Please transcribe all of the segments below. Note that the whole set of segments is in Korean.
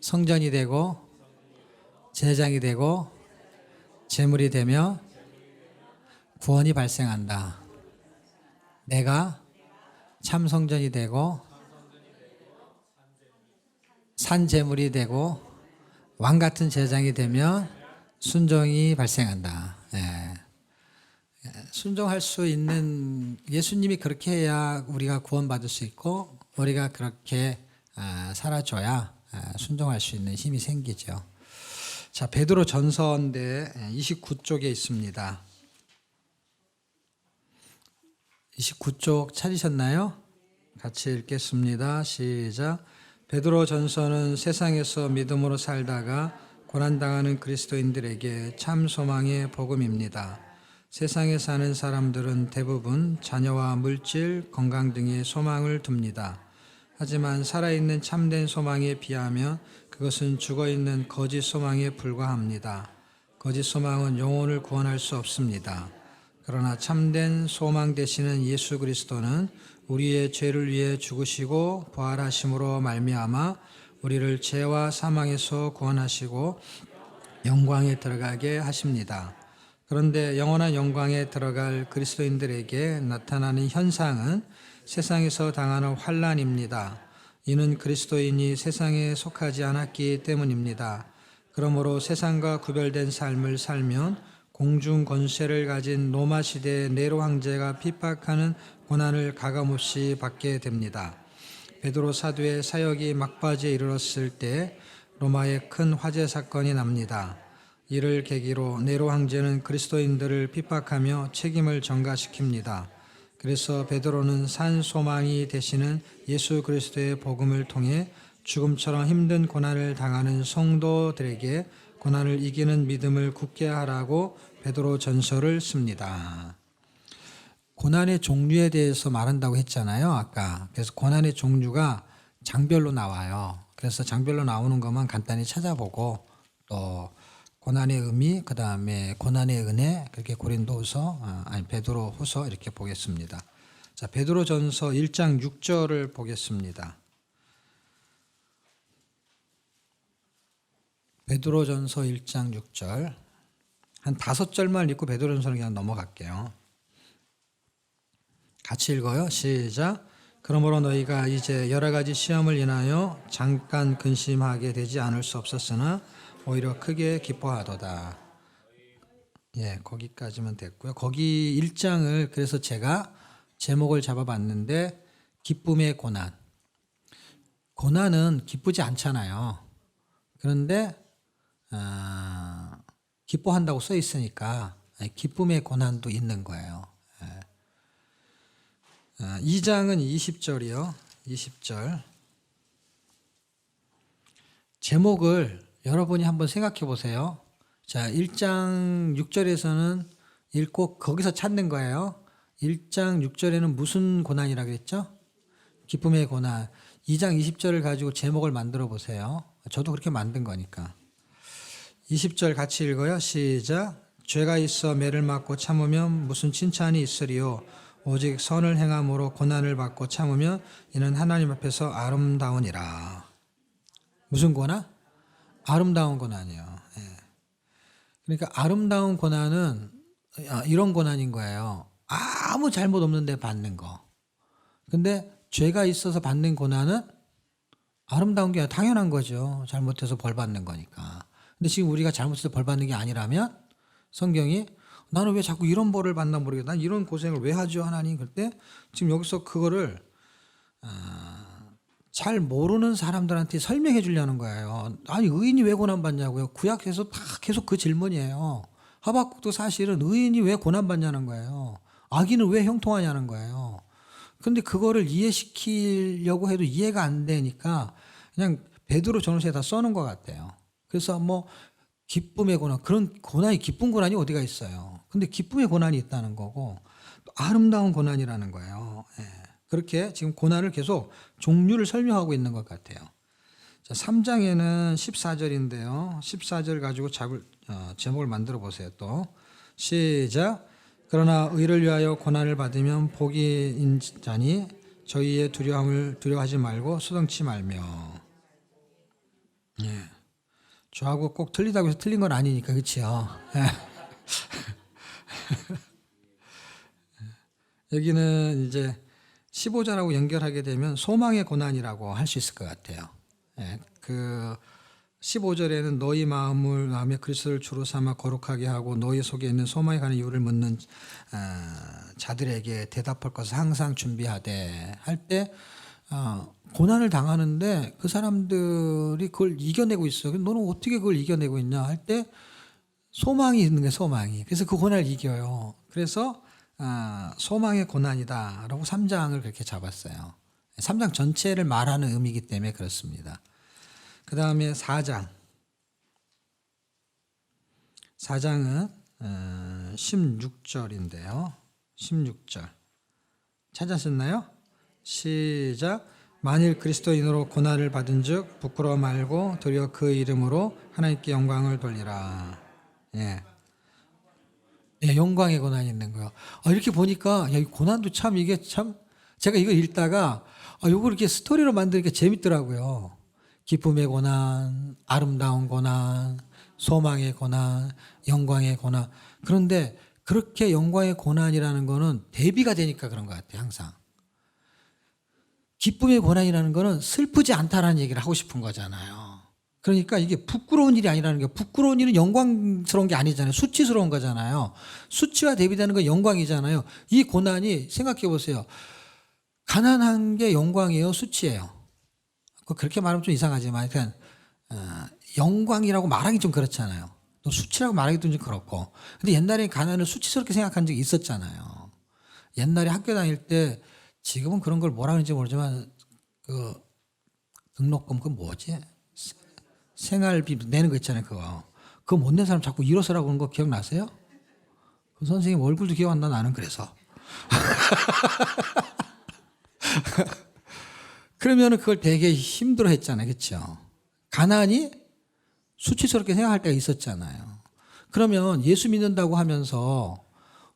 성전이 되고 제장이 되고 제물이 되며 구원이 발생한다. 내가 참 성전이 되고 산 제물이 되고 왕 같은 제장이 되면 순종이 발생한다. 순종할 수 있는, 예수님이 그렇게 해야 우리가 구원받을 수 있고 우리가 그렇게 살아줘야 순종할 수 있는 힘이 생기죠. 자, 베드로 전서인데 29쪽에 있습니다. 29쪽 찾으셨나요? 같이 읽겠습니다. 시작. 베드로 전서는 세상에서 믿음으로 살다가 고난당하는 그리스도인들에게 참 소망의 복음입니다. 세상에 사는 사람들은 대부분 자녀와 물질, 건강 등의 소망을 둡니다. 하지만 살아있는 참된 소망에 비하면 그것은 죽어있는 거짓 소망에 불과합니다. 거짓 소망은 영혼을 구원할 수 없습니다. 그러나 참된 소망 되시는 예수 그리스도는 우리의 죄를 위해 죽으시고 부활하심으로 말미암아 우리를 죄와 사망에서 구원하시고 영광에 들어가게 하십니다. 그런데 영원한 영광에 들어갈 그리스도인들에게 나타나는 현상은 세상에서 당하는 환난입니다. 이는 그리스도인이 세상에 속하지 않았기 때문입니다. 그러므로 세상과 구별된 삶을 살면 공중 권세를 가진 로마 시대의 네로 황제가 핍박하는 고난을 가감없이 받게 됩니다. 베드로 사도의 사역이 막바지에 이르렀을 때 로마에 큰 화재 사건이 납니다. 이를 계기로 네로 황제는 그리스도인들을 핍박하며 책임을 전가시킵니다. 그래서 베드로는 산 소망이 되시는 예수 그리스도의 복음을 통해 죽음처럼 힘든 고난을 당하는 성도들에게 고난을 이기는 믿음을 굳게 하라고 베드로 전서를 씁니다. 고난의 종류에 대해서 말한다고 했잖아요, 아까. 그래서 고난의 종류가 장별로 나와요. 그래서 장별로 나오는 것만 간단히 찾아보고 또 고난의 의미, 그 다음에 고난의 은혜, 그렇게 고린도후서, 베드로후서 이렇게 보겠습니다. 자, 베드로전서 1장 6절을 보겠습니다. 베드로전서 1장 6절. 한 5절만 읽고 베드로전서는 그냥 넘어갈게요. 같이 읽어요. 시작. 그러므로 너희가 이제 여러 가지 시험을 인하여 잠깐 근심하게 되지 않을 수 없었으나 오히려 크게 기뻐하도다. 거기까지만 됐고요. 거기 1장을 그래서 제가 제목을 잡아봤는데 기쁨의 고난. 고난은 기쁘지 않잖아요. 그런데 기뻐한다고 써 있으니까 기쁨의 고난도 있는 거예요. 2장은 20절이요. 20절. 제목을 여러분이 한번 생각해 보세요. 자, 1장 6절에서는 읽고 거기서 찾는 거예요. 1장 6절에는 무슨 고난이라고 했죠? 기쁨의 고난. 2장 20절을 가지고 제목을 만들어 보세요. 저도 그렇게 만든 거니까. 20절 같이 읽어요. 시작. 죄가 있어 매를 맞고 참으면 무슨 칭찬이 있으리요. 오직 선을 행함으로 고난을 받고 참으면 이는 하나님 앞에서 아름다우니라. 무슨 고난? 아름다운 고난이요. 그러니까 아름다운 고난은 이런 고난인 거예요. 아무 잘못 없는데 받는 거. 근데 죄가 있어서 받는 고난은 아름다운 게 당연한 거죠. 잘못해서 벌 받는 거니까. 근데 지금 우리가 잘못해서 벌 받는 게 아니라면 성경이 나는 왜 자꾸 이런 벌을 받나 모르겠다. 난 이런 고생을 왜 하죠, 하나님? 그때 지금 여기서 그거를 잘 모르는 사람들한테 설명해 주려는 거예요. 아니, 의인이 왜 고난받냐고요? 구약에서 다 계속 그 질문이에요. 하박국도 사실은 의인이 왜 고난받냐는 거예요. 악인은 왜 형통하냐는 거예요. 근데 그거를 이해시키려고 해도 이해가 안 되니까 그냥 베드로 전서에 다 써놓은 것 같아요. 그래서 뭐 기쁨의 고난, 그런 고난이 기쁜 고난이 어디가 있어요. 근데 기쁨의 고난이 있다는 거고 또 아름다운 고난이라는 거예요. 그렇게 지금 고난을 계속 종류를 설명하고 있는 것 같아요. 자, 3장에는 14절인데요. 14절 가지고 제목을 만들어 보세요. 또 시작. 그러나 의를 위하여 고난을 받으면 복이 인자니 저희의 두려움을 두려워하지 말고 수동치 말며. 저하고 꼭 틀리다고 해서 틀린 건 아니니까, 그렇죠? 여기는 이제 15절하고 연결하게 되면 소망의 고난이라고 할 수 있을 것 같아요. 그 15절에는 너희 마음을 마음에 그리스도를 주로 삼아 거룩하게 하고 너희 속에 있는 소망에 관한 이유를 묻는 자들에게 대답할 것을 항상 준비하되 할 때 고난을 당하는데 그 사람들이 그걸 이겨내고 있어. 너는 어떻게 그걸 이겨내고 있냐 할 때 소망이 있는 거예요. 소망이. 그래서 그 고난을 이겨요. 그래서 소망의 고난이다라고 3장을 그렇게 잡았어요. 3장 전체를 말하는 의미이기 때문에 그렇습니다. 그 다음에 4장. 4장은 16절인데요. 16절. 찾으셨나요? 시작. 만일 그리스도인으로 고난을 받은 즉 부끄러워 말고 도리어 그 이름으로 하나님께 영광을 돌리라. 예. 예, 영광의 고난이 있는 거예요. 이렇게 보니까 야, 이 고난도 참 이게 참 제가 이거 읽다가 이걸 이렇게 스토리로 만드니까 재밌더라고요. 기쁨의 고난, 아름다운 고난, 소망의 고난, 영광의 고난. 그런데 그렇게 영광의 고난이라는 거는 대비가 되니까 그런 것 같아요. 항상. 기쁨의 고난이라는 거는 슬프지 않다라는 얘기를 하고 싶은 거잖아요. 그러니까 이게 부끄러운 일이 아니라는 게, 부끄러운 일은 영광스러운 게 아니잖아요. 수치스러운 거잖아요. 수치와 대비되는 건 영광이잖아요. 이 고난이 생각해 보세요. 가난한 게 영광이에요? 수치예요? 그렇게 말하면 좀 이상하지만 그냥 영광이라고 말하기 좀 그렇잖아요. 또 수치라고 말하기도 좀 그렇고. 근데 옛날에 가난을 수치스럽게 생각한 적이 있었잖아요. 옛날에 학교 다닐 때, 지금은 그런 걸 뭐라 하는지 모르지만 그 등록금 그 뭐지? 생활비 내는 거 있잖아요. 그거 못 낸 사람 자꾸 일어서라고 하는 거 기억나세요? 그 선생님 얼굴도 기억 안 나. 나는 그래서. 그러면은 그걸 되게 힘들어 했잖아요. 그렇죠? 가난이 수치스럽게 생각할 때가 있었잖아요. 그러면 예수 믿는다고 하면서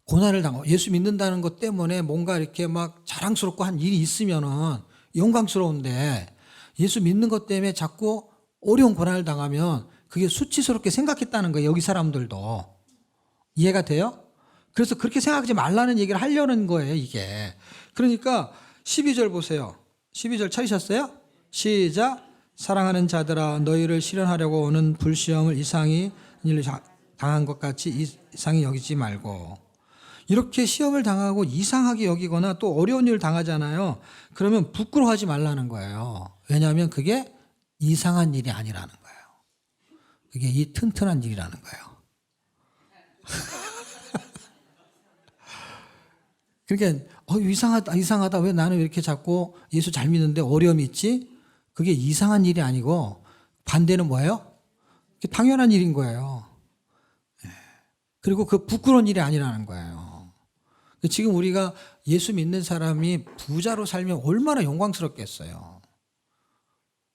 고난을 당하고 예수 믿는다는 것 때문에 뭔가 이렇게 막 자랑스럽고 한 일이 있으면은 영광스러운데, 예수 믿는 것 때문에 자꾸 어려운 고난을 당하면 그게 수치스럽게 생각했다는 거예요. 여기 사람들도. 이해가 돼요? 그래서 그렇게 생각하지 말라는 얘기를 하려는 거예요, 이게. 그러니까 12절 보세요. 12절 찾으셨어요? 시작. 사랑하는 자들아 너희를 실현하려고 오는 불시험을 이상히 당한 것 같이 이상히 여기지 말고. 이렇게 시험을 당하고 이상하게 여기거나 또 어려운 일을 당하잖아요. 그러면 부끄러워하지 말라는 거예요. 왜냐하면 그게 이상한 일이 아니라는 거예요. 그게 이 튼튼한 일이라는 거예요. 그러니까 이상하다. 왜 나는 이렇게 자꾸 예수 잘 믿는데 어려움이 있지? 그게 이상한 일이 아니고 반대는 뭐예요? 그게 당연한 일인 거예요. 그리고 그 부끄러운 일이 아니라는 거예요. 지금 우리가 예수 믿는 사람이 부자로 살면 얼마나 영광스럽겠어요.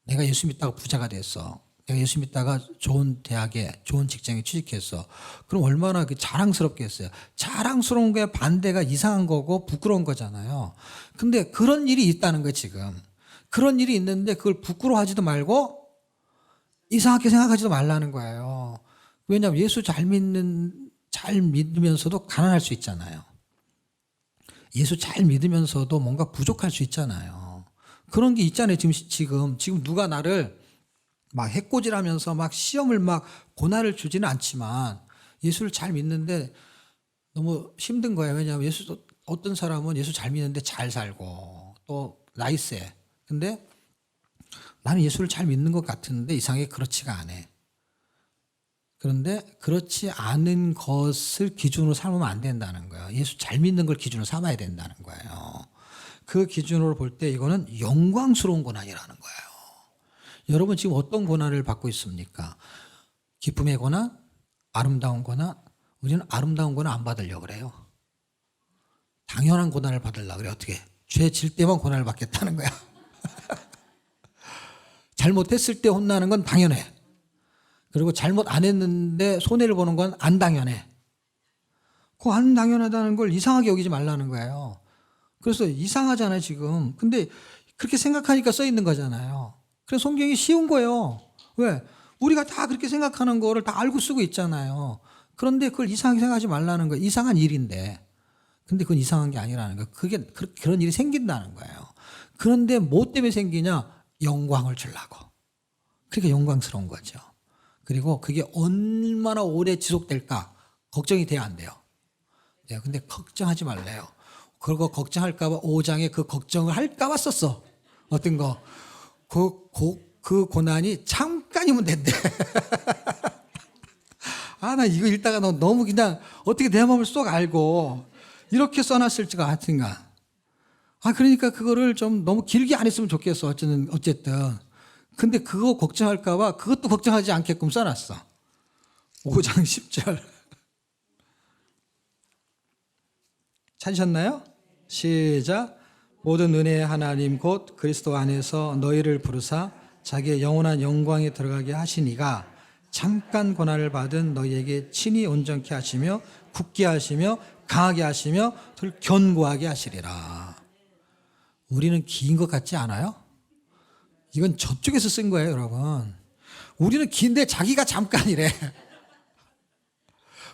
내가 예수 믿다가 부자가 됐어. 내가 예수 믿다가 좋은 대학에 좋은 직장에 취직했어. 그럼 얼마나 자랑스럽겠어요. 자랑스러운 게 반대가 이상한 거고 부끄러운 거잖아요. 근데 그런 일이 있다는 거예요. 지금. 그런 일이 있는데 그걸 부끄러워하지도 말고 이상하게 생각하지도 말라는 거예요. 왜냐하면 예수 잘 믿으면서도 가난할 수 있잖아요. 예수 잘 믿으면서도 뭔가 부족할 수 있잖아요. 그런 게 있잖아요. 지금 누가 나를 막 해코지하면서 막 시험을 막 고난을 주지는 않지만 예수를 잘 믿는데 너무 힘든 거예요. 왜냐하면 어떤 사람은 예수 잘 믿는데 잘 살고 또 나이스해. 근데 나는 예수를 잘 믿는 것 같은데 이상하게 그렇지가 않아. 그런데 그렇지 않은 것을 기준으로 삼으면 안 된다는 거예요. 예수 잘 믿는 걸 기준으로 삼아야 된다는 거예요. 그 기준으로 볼 때 이거는 영광스러운 고난이라는 거예요. 여러분 지금 어떤 고난을 받고 있습니까? 기쁨의 고난? 아름다운 고난? 우리는 아름다운 고난 안 받으려고 그래요. 당연한 고난을 받으려고 그래. 어떻게? 죄 질 때만 고난을 받겠다는 거야. 잘못했을 때 혼나는 건 당연해. 그리고 잘못 안 했는데 손해를 보는 건 안 당연해. 그 안 당연하다는 걸 이상하게 여기지 말라는 거예요. 그래서 이상하잖아요, 지금. 근데 그렇게 생각하니까 써 있는 거잖아요. 그래서 성경이 쉬운 거예요. 왜? 우리가 다 그렇게 생각하는 거를 다 알고 쓰고 있잖아요. 그런데 그걸 이상하게 생각하지 말라는 거예요. 이상한 일인데. 근데 그건 이상한 게 아니라는 거예요. 그런 일이 생긴다는 거예요. 그런데 뭐 때문에 생기냐? 영광을 주려고. 그러니까 영광스러운 거죠. 그리고 그게 얼마나 오래 지속될까? 걱정이 돼야 안 돼요. 네, 근데 걱정하지 말래요. 그거 걱정할까봐 5장에 그 걱정을 할까봐 썼어. 어떤 거? 그 고난이 잠깐이면 된대. 아, 나 이거 읽다가 너무 그냥 어떻게 내 마음을 쏙 알고 이렇게 써놨을 것 같은가. 아, 그러니까 그거를 좀 너무 길게 안 했으면 좋겠어. 어쨌든. 근데 그거 걱정할까봐 그것도 걱정하지 않게끔 써놨어. 5장 10절. 찾으셨나요? 시작. 모든 은혜의 하나님 곧 그리스도 안에서 너희를 부르사 자기의 영원한 영광에 들어가게 하시니가 잠깐 고난을 받은 너희에게 친히 온전케 하시며 굳게 하시며 강하게 하시며 덜 견고하게 하시리라. 우리는 긴 것 같지 않아요? 이건 저쪽에서 쓴 거예요, 여러분. 우리는 긴데 자기가 잠깐이래.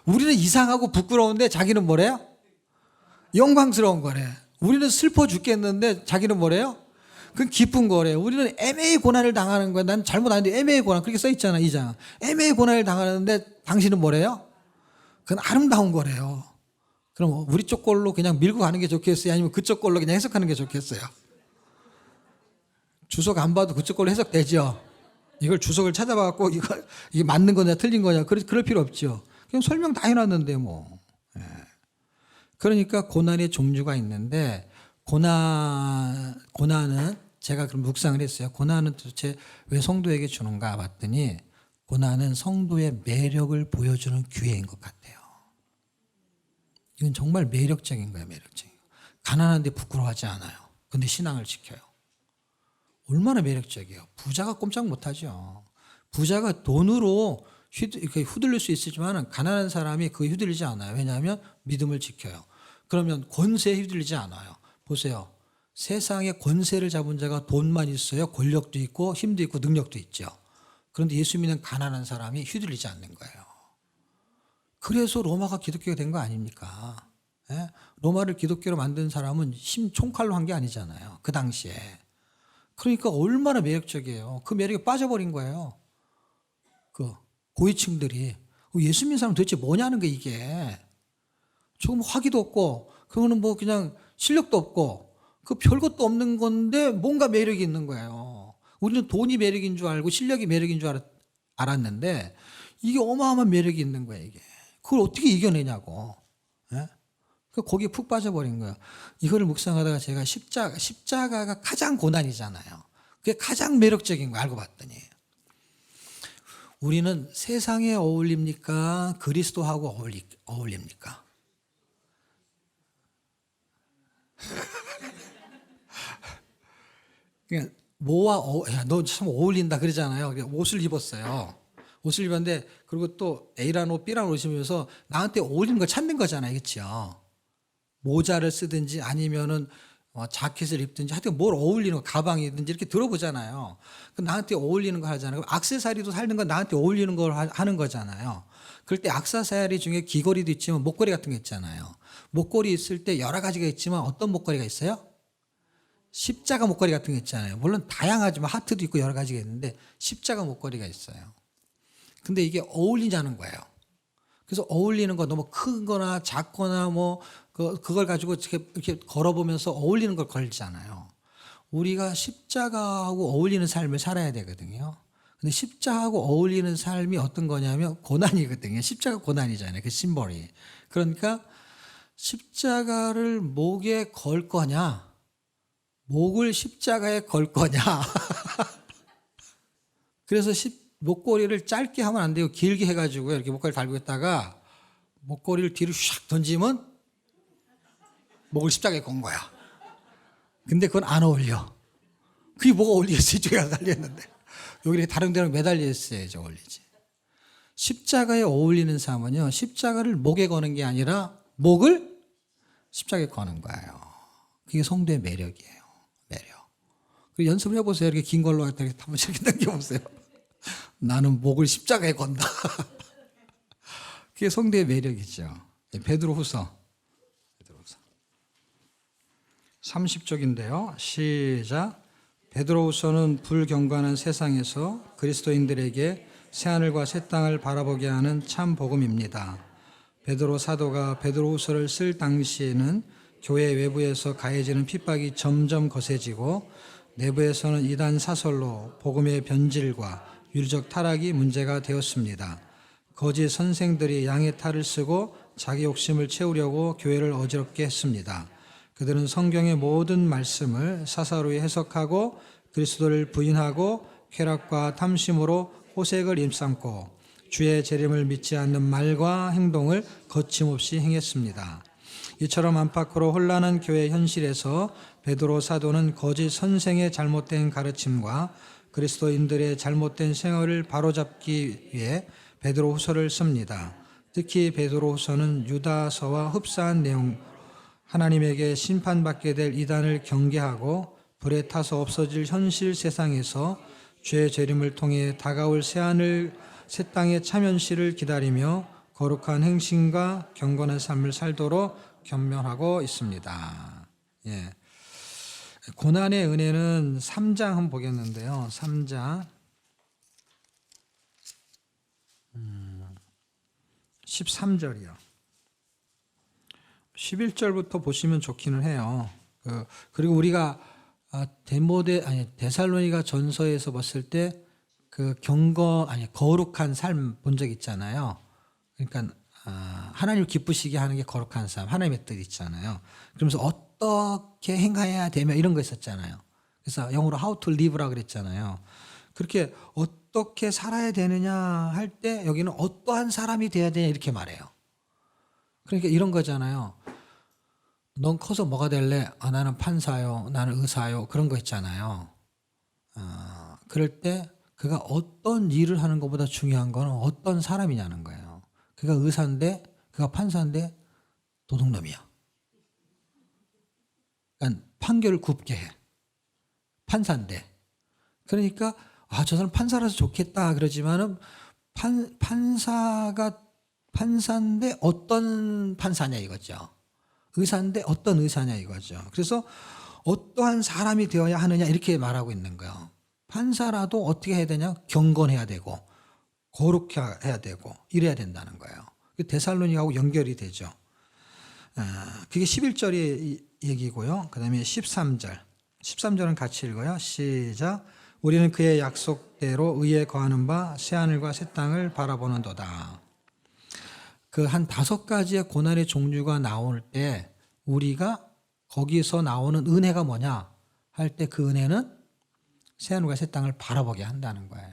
우리는 이상하고 부끄러운데 자기는 뭐래요? 영광스러운 거래. 우리는 슬퍼 죽겠는데 자기는 뭐래요? 그건 기쁜 거래. 우리는 애매히 고난을 당하는 거야. 난 잘못 아는데 애매히 고난. 그렇게 써 있잖아, 2장. 애매히 고난을 당하는데 당신은 뭐래요? 그건 아름다운 거래요. 그럼 우리 쪽 걸로 그냥 밀고 가는 게 좋겠어요? 아니면 그쪽 걸로 그냥 해석하는 게 좋겠어요? 주석 안 봐도 그쪽 걸로 해석되죠? 이걸 주석을 찾아봐갖고 이게 맞는 거냐 틀린 거냐 그럴 필요 없죠. 그냥 설명 다 해놨는데 뭐. 그러니까 고난의 종류가 있는데 고난은 제가 그럼 묵상을 했어요. 고난은 도대체 왜 성도에게 주는가 봤더니 고난은 성도의 매력을 보여주는 기회인 것 같아요. 이건 정말 매력적인 거예요. 매력적인 거. 가난한데 부끄러워하지 않아요. 근데 신앙을 지켜요. 얼마나 매력적이에요. 부자가 꼼짝 못하죠. 부자가 돈으로 이렇게 휘둘릴 수 있지만 가난한 사람이 그거 휘둘리지 않아요. 왜냐하면 믿음을 지켜요. 그러면 권세에 휘둘리지 않아요. 보세요. 세상에 권세를 잡은 자가 돈만 있어요. 권력도 있고 힘도 있고 능력도 있죠. 그런데 예수 믿는 가난한 사람이 휘둘리지 않는 거예요. 그래서 로마가 기독교가 된 거 아닙니까? 예? 로마를 기독교로 만든 사람은 총칼로 한 게 아니잖아요. 그 당시에. 그러니까 얼마나 매력적이에요. 그 매력에 빠져버린 거예요. 그 고위층들이. 예수 믿는 사람 도대체 뭐냐는 게 이게. 조금 화기도 없고, 그거는 뭐 그냥 실력도 없고, 그 별것도 없는 건데 뭔가 매력이 있는 거예요. 우리는 돈이 매력인 줄 알고 실력이 매력인 줄 알았는데 이게 어마어마한 매력이 있는 거예요, 이게. 그걸 어떻게 이겨내냐고. 예? 거기에 푹 빠져버린 거예요. 이거를 묵상하다가 제가 십자가가 가장 고난이잖아요. 그게 가장 매력적인 거 알고 봤더니. 우리는 세상에 어울립니까? 그리스도하고 어울립니까? 그냥 야, 너 참 어울린다 그러잖아요. 옷을 입었어요. 옷을 입었는데 그리고 또 A라는 옷, B라는 옷 입으면서 나한테 어울리는 걸 찾는 거잖아요. 그렇죠? 모자를 쓰든지 아니면은 자켓을 입든지 하여튼 뭘 어울리는 거, 가방이든지 이렇게 들어보잖아요. 그럼 나한테 어울리는 거 하잖아요. 액세서리도 사는 건 나한테 어울리는 걸 하는 거잖아요. 그럴 때 액세서리 중에 귀걸이도 있지만 목걸이 같은 게 있잖아요. 목걸이 있을 때 여러 가지가 있지만 어떤 목걸이가 있어요? 십자가 목걸이 같은 게 있잖아요. 물론 다양하지만 하트도 있고 여러 가지가 있는데 십자가 목걸이가 있어요. 근데 이게 어울리자는 거예요. 그래서 어울리는 거 너무 큰 거나 작거나 뭐 그걸 가지고 이렇게 걸어보면서 어울리는 걸 걸잖아요. 우리가 십자가하고 어울리는 삶을 살아야 되거든요. 근데 십자가하고 어울리는 삶이 어떤 거냐면 고난이거든요. 십자가 고난이잖아요. 그 심볼이. 그러니까 십자가를 목에 걸 거냐, 목을 십자가에 걸 거냐. 그래서 목걸이를 짧게 하면 안 되고 길게 해가지고 이렇게 목걸이 달고 있다가 목걸이를 뒤로 샥 던지면 목을 십자가에 건 거야. 근데 그건 안 어울려. 그게 뭐가 어울리겠어요? 이쪽에 달려있는데. 여기 다른 데랑 매달려 있어야지 어울리지. 십자가에 어울리는 삶은요, 십자가를 목에 거는 게 아니라 목을 십자가에 거는 거예요. 그게 성도의 매력이에요. 매력. 연습을 해보세요. 이렇게 긴 걸로 할 때 한번 이렇게 당겨보세요. 나는 목을 십자가에 건다. 그게 성도의 매력이죠. 베드로후서 30쪽인데요. 시작. 베드로후서는 불경건한 세상에서 그리스도인들에게 새하늘과 새 땅을 바라보게 하는 참 복음입니다. 베드로 사도가 베드로후서를 쓸 당시에는 교회 외부에서 가해지는 핍박이 점점 거세지고 내부에서는 이단 사설로 복음의 변질과 윤리적 타락이 문제가 되었습니다. 거짓 선생들이 양의 탈을 쓰고 자기 욕심을 채우려고 교회를 어지럽게 했습니다. 그들은 성경의 모든 말씀을 사사로이 해석하고 그리스도를 부인하고 쾌락과 탐심으로 호색을 임삼고 주의 재림을 믿지 않는 말과 행동을 거침없이 행했습니다. 이처럼 안팎으로 혼란한 교회 현실에서 베드로 사도는 거짓 선생의 잘못된 가르침과 그리스도인들의 잘못된 생활을 바로잡기 위해 베드로후서를 씁니다. 특히 베드로후서는 유다서와 흡사한 내용, 하나님에게 심판받게 될 이단을 경계하고 불에 타서 없어질 현실 세상에서 죄의 재림을 통해 다가올 새하늘 새 땅의 참현실을 기다리며 거룩한 행실과 경건한 삶을 살도록 권면하고 있습니다. 예. 고난의 은혜는 3장 한번 보겠는데요. 3장 13절이요. 11절부터 보시면 좋기는 해요. 그리고 우리가 데살로니가 전서에서 봤을 때 거룩한 삶 본 적 있잖아요. 그러니까 하나님 기쁘시게 하는 게 거룩한 삶, 하나님의 뜻 있잖아요. 그러면서 어떻게 행해야 되며 이런 거 있었잖아요. 그래서 영어로 how to live라 그랬잖아요. 그렇게 어떻게 살아야 되느냐 할 때 여기는 어떠한 사람이 돼야 되냐 이렇게 말해요. 그러니까 이런 거잖아요. 넌 커서 뭐가 될래? 나는 판사요. 나는 의사요. 그런 거 있잖아요. 그럴 때 그가 어떤 일을 하는 것보다 중요한 건 어떤 사람이냐는 거예요. 그가 의사인데, 그가 판사인데 도둑놈이야. 그러니까 판결을 굽게 해. 판사인데. 그러니까 저 사람 판사라서 좋겠다 그러지만은 판사인데 어떤 판사냐 이거죠. 의사인데 어떤 의사냐 이거죠. 그래서 어떠한 사람이 되어야 하느냐 이렇게 말하고 있는 거예요. 판사라도 어떻게 해야 되냐? 경건해야 되고 거룩해야 되고 이래야 된다는 거예요. 데살로니가하고 연결이 되죠. 그게 11절의 얘기고요. 그 다음에 13절. 13절은 같이 읽어요. 시작. 우리는 그의 약속대로 의에 거하는 바 새하늘과 새 땅을 바라보는도다. 그 한 5가지의 고난의 종류가 나올 때 우리가 거기서 나오는 은혜가 뭐냐 할 때 그 은혜는 새하늘과 새 땅을 바라보게 한다는 거예요.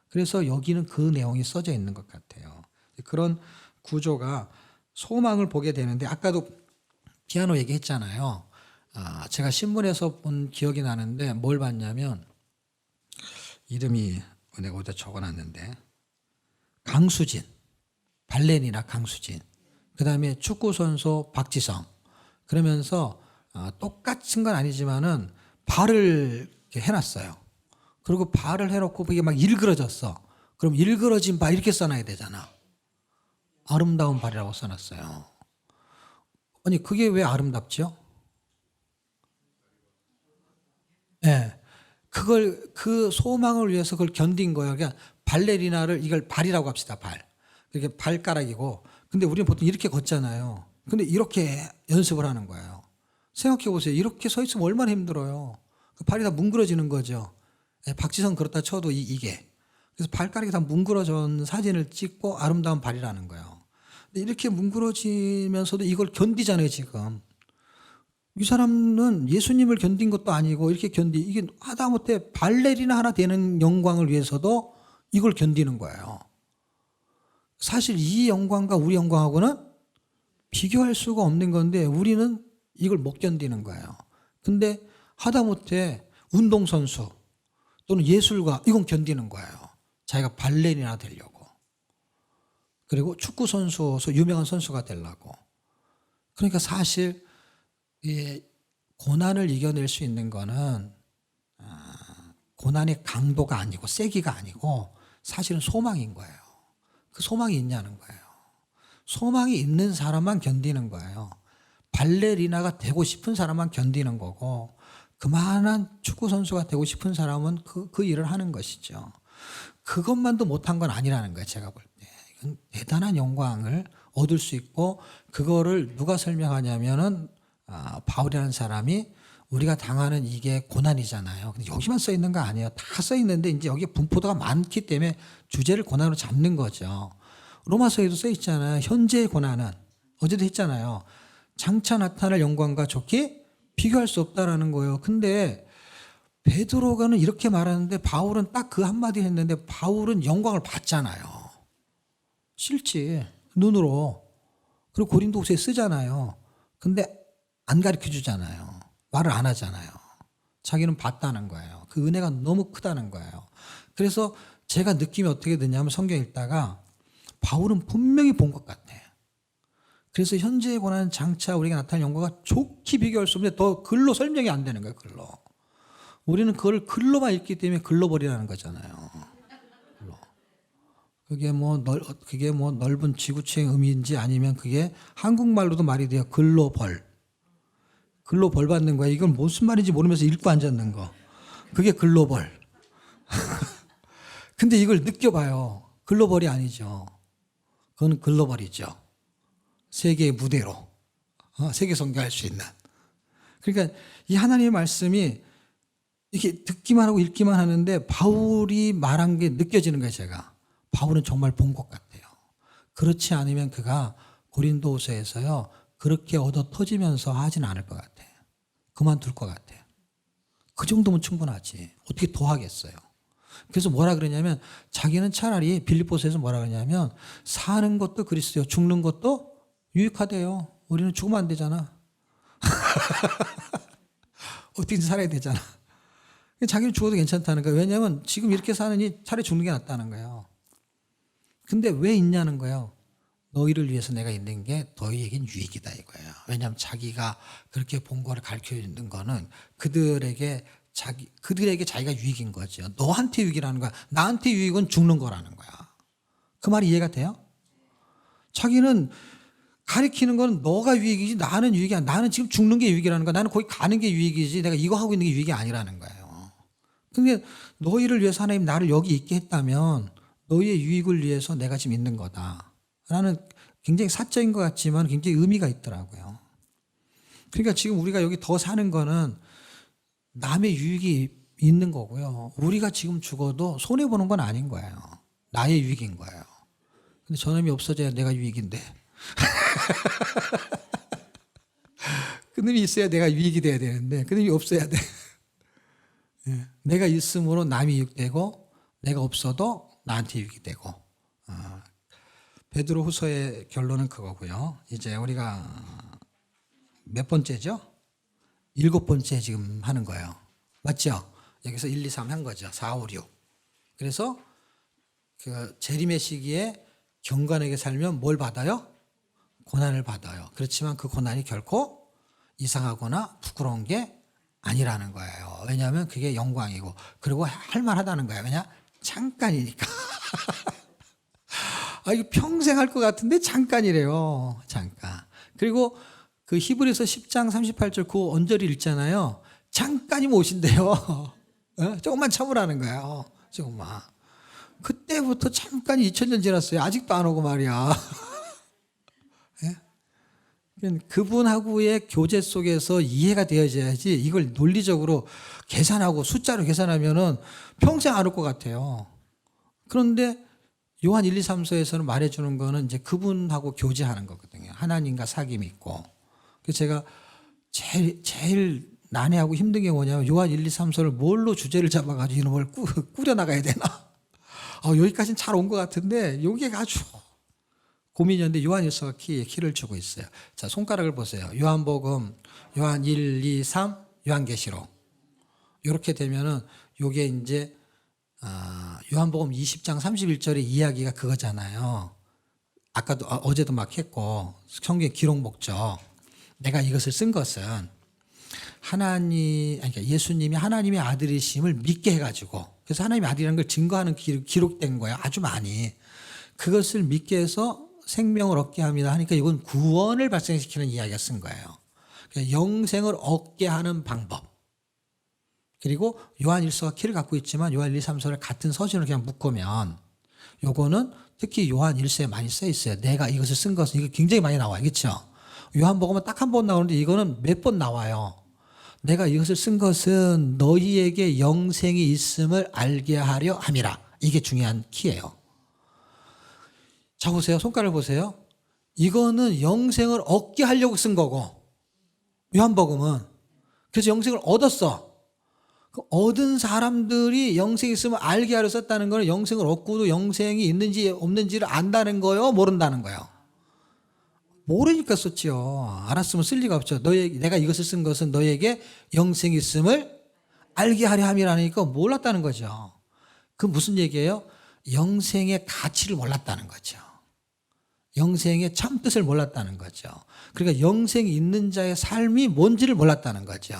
그래서 여기는 그 내용이 써져 있는 것 같아요. 그런 구조가 소망을 보게 되는데 아까도 피아노 얘기했잖아요. 제가 신문에서 본 기억이 나는데 뭘 봤냐면 이름이 내가 어디다 적어놨는데 강수진, 발레리나 강수진, 그 다음에 축구선수 박지성. 그러면서 똑같은 건 아니지만은 발을 이렇게 해놨어요. 그리고 발을 해놓고 그게 막 일그러졌어. 그럼 일그러진 발 이렇게 써놔야 되잖아. 아름다운 발이라고 써놨어요. 아니 그게 왜 아름답죠? 네. 그 소망을 위해서 그걸 견딘 거예요. 그러니까 발레리나를 이걸 발이라고 합시다. 발. 이렇게 발가락이고. 근데 우리는 보통 이렇게 걷잖아요. 근데 이렇게 연습을 하는 거예요. 생각해 보세요. 이렇게 서 있으면 얼마나 힘들어요. 그 발이 다 뭉그러지는 거죠. 박지성 그렇다 쳐도 이게. 그래서 발가락이 다 뭉그러진 사진을 찍고 아름다운 발이라는 거예요. 근데 이렇게 뭉그러지면서도 이걸 견디잖아요, 지금. 이 사람은 예수님을 견딘 것도 아니고 이렇게 이게 하다못해 발레리나 하나 되는 영광을 위해서도 이걸 견디는 거예요. 사실 이 영광과 우리 영광하고는 비교할 수가 없는 건데 우리는 이걸 못 견디는 거예요. 근데 하다못해 운동선수 또는 예술가 이건 견디는 거예요. 자기가 발레리나 되려고. 그리고 축구선수, 유명한 선수가 되려고. 그러니까 사실 이 고난을 이겨낼 수 있는 거는 고난의 강도가 아니고 세기가 아니고 사실은 소망인 거예요. 그 소망이 있냐는 거예요. 소망이 있는 사람만 견디는 거예요. 발레리나가 되고 싶은 사람만 견디는 거고, 그만한 축구 선수가 되고 싶은 사람은 그 일을 하는 것이죠. 그것만도 못한 건 아니라는 거예요. 제가 볼 때. 이건 대단한 영광을 얻을 수 있고, 그거를 누가 설명하냐면은 바울이라는 사람이 우리가 당하는 이게 고난이잖아요. 근데 여기만 써 있는 거 아니에요. 다 써 있는데 이제 여기에 분포도가 많기 때문에 주제를 고난으로 잡는 거죠. 로마서에도 써 있잖아요. 현재의 고난은 어제도 했잖아요. 장차 나타날 영광과 좋게 비교할 수 없다라는 거예요. 근데 베드로가는 이렇게 말하는데 바울은 딱 그 한마디 했는데 바울은 영광을 봤잖아요. 실제 눈으로. 그리고 고린도후서에 쓰잖아요. 근데 안 가르쳐 주잖아요. 말을 안 하잖아요. 자기는 봤다는 거예요. 그 은혜가 너무 크다는 거예요. 그래서 제가 느낌이 어떻게 드냐면 성경 읽다가 바울은 분명히 본 것 같아요. 그래서 현재의 고난은 장차 우리가 나타날 영광과 좋게 비교할 수 없는데 더 글로 설명이 안 되는 거예요. 글로. 우리는 그걸 글로만 읽기 때문에 글로벌이라는 거잖아요. 글로. 그게 뭐 넓은 지구체의 의미인지 아니면 그게 한국말로도 말이 돼요. 글로벌. 글로 벌 받는 거야. 이건 무슨 말인지 모르면서 읽고 앉았는 거. 그게 글로벌. 근데 이걸 느껴봐요. 글로벌이 아니죠. 그건 글로벌이죠. 세계의 무대로 세계 선교할 수 있는. 그러니까 이 하나님의 말씀이 이렇게 듣기만 하고 읽기만 하는데 바울이 말한 게 느껴지는 거예요. 제가. 바울은 정말 본 것 같아요. 그렇지 않으면 그가 고린도후서에서요. 그렇게 얻어 터지면서 하진 않을 것 같아요. 그만둘 것 같아요. 그 정도면 충분하지. 어떻게 더 하겠어요. 그래서 뭐라 그러냐면 자기는 차라리 빌립보서에서 뭐라 그러냐면 사는 것도 그리스도요. 죽는 것도 유익하대요. 우리는 죽으면 안 되잖아. 어떻게든 살아야 되잖아. 자기는 죽어도 괜찮다는 거예요. 왜냐하면 지금 이렇게 사느니 차라리 죽는 게 낫다는 거예요. 근데 왜 있냐는 거예요. 너희를 위해서 내가 있는 게 너희에겐 유익이다 이거예요. 왜냐하면 자기가 그렇게 본 거를 가르쳐 주는 거는 그들에게 자기가 유익인 거죠. 너한테 유익이라는 거야. 나한테 유익은 죽는 거라는 거야. 그 말이 이해가 돼요? 자기는 가르치는 건 너가 유익이지 나는 유익이 아니야. 나는 지금 죽는 게 유익이라는 거야. 나는 거기 가는 게 유익이지 내가 이거 하고 있는 게 유익이 아니라는 거예요. 근데 너희를 위해서 하나님 나를 여기 있게 했다면 너희의 유익을 위해서 내가 지금 있는 거다. 라는 굉장히 사적인 것 같지만 굉장히 의미가 있더라고요. 그러니까 지금 우리가 여기 더 사는 거는 남의 유익이 있는 거고요. 우리가 지금 죽어도 손해보는 건 아닌 거예요. 나의 유익인 거예요. 근데 저놈이 없어져야 내가 유익인데. 그놈이 있어야 내가 유익이 돼야 되는데 그놈이 없어야 돼. 내가 있음으로 남이 유익되고 내가 없어도 나한테 유익이 되고. 베드로 후서의 결론은 그거고요. 이제 우리가 몇 번째죠? 7번째 지금 하는 거예요. 맞죠? 여기서 1, 2, 3 한 거죠. 4, 5, 6. 그래서 그 재림의 시기에 경건하게 살면 뭘 받아요? 고난을 받아요. 그렇지만 그 고난이 결코 이상하거나 부끄러운 게 아니라는 거예요. 왜냐하면 그게 영광이고 그리고 할만하다는 거예요. 왜냐? 잠깐이니까. 이거 평생 할 것 같은데 잠깐이래요. 잠깐. 그리고 그 히브리서 10장 38절 그 언저리 읽잖아요. 잠깐이면 오신대요. 조금만 참으라는 거예요. 조금만. 그때부터 잠깐이 2000년 지났어요. 아직도 안 오고 말이야. 그분하고의 교제 속에서 이해가 되어져야지 이걸 논리적으로 계산하고 숫자로 계산하면은 평생 안 올 것 같아요. 그런데 요한 1, 2, 3서에서는 말해주는 거는 이제 그분하고 교제하는 거거든요. 하나님과 사귐이 있고. 그래서 제가 제일 난해하고 힘든 게 뭐냐면 요한 1, 2, 3서를 뭘로 주제를 잡아가지고 이놈을 꾸려나가야 되나. 여기까지는 잘 온 것 같은데 여기가 아주 고민이었는데 요한일서가 키를 주고 있어요. 자, 손가락을 보세요. 요한복음, 요한 1, 2, 3, 요한계시록. 이렇게 되면은 요게 이제 요한복음 20장 31절의 이야기가 그거잖아요. 아까도 어제도 막 했고 성경 기록 목적. 내가 이것을 쓴 것은 그러니까 예수님이 하나님의 아들이심을 믿게 해가지고 그래서 하나님의 아들이라는 걸 증거하는 기록된 거예요. 아주 많이. 그것을 믿게 해서 생명을 얻게 합니다 하니까 이건 구원을 발생시키는 이야기가 쓴 거예요. 그러니까 영생을 얻게 하는 방법. 그리고 요한 1서가 키를 갖고 있지만 요한 1, 2, 3서를 같은 서신으로 그냥 묶으면 요거는 특히 요한 1서에 많이 써 있어요. 내가 이것을 쓴 것은 이게 굉장히 많이 나와요. 그렇죠? 요한복음은 딱 한 번 나오는데 이거는 몇 번 나와요. 내가 이것을 쓴 것은 너희에게 영생이 있음을 알게 하려 함이라. 이게 중요한 키예요. 자 보세요. 손가락을 보세요. 이거는 영생을 얻게 하려고 쓴 거고 요한복음은 그래서 영생을 얻었어. 얻은 사람들이 영생이 있으면 알게 하려 썼다는 거는 영생을 얻고도 영생이 있는지 없는지를 안다는 거요? 모른다는 거요? 모르니까 썼죠. 알았으면 쓸 리가 없죠. 내가 이것을 쓴 것은 너에게 영생이 있음을 알게 하려 함이라니까 몰랐다는 거죠. 그 무슨 얘기예요? 영생의 가치를 몰랐다는 거죠. 영생의 참뜻을 몰랐다는 거죠. 그러니까 영생이 있는 자의 삶이 뭔지를 몰랐다는 거죠.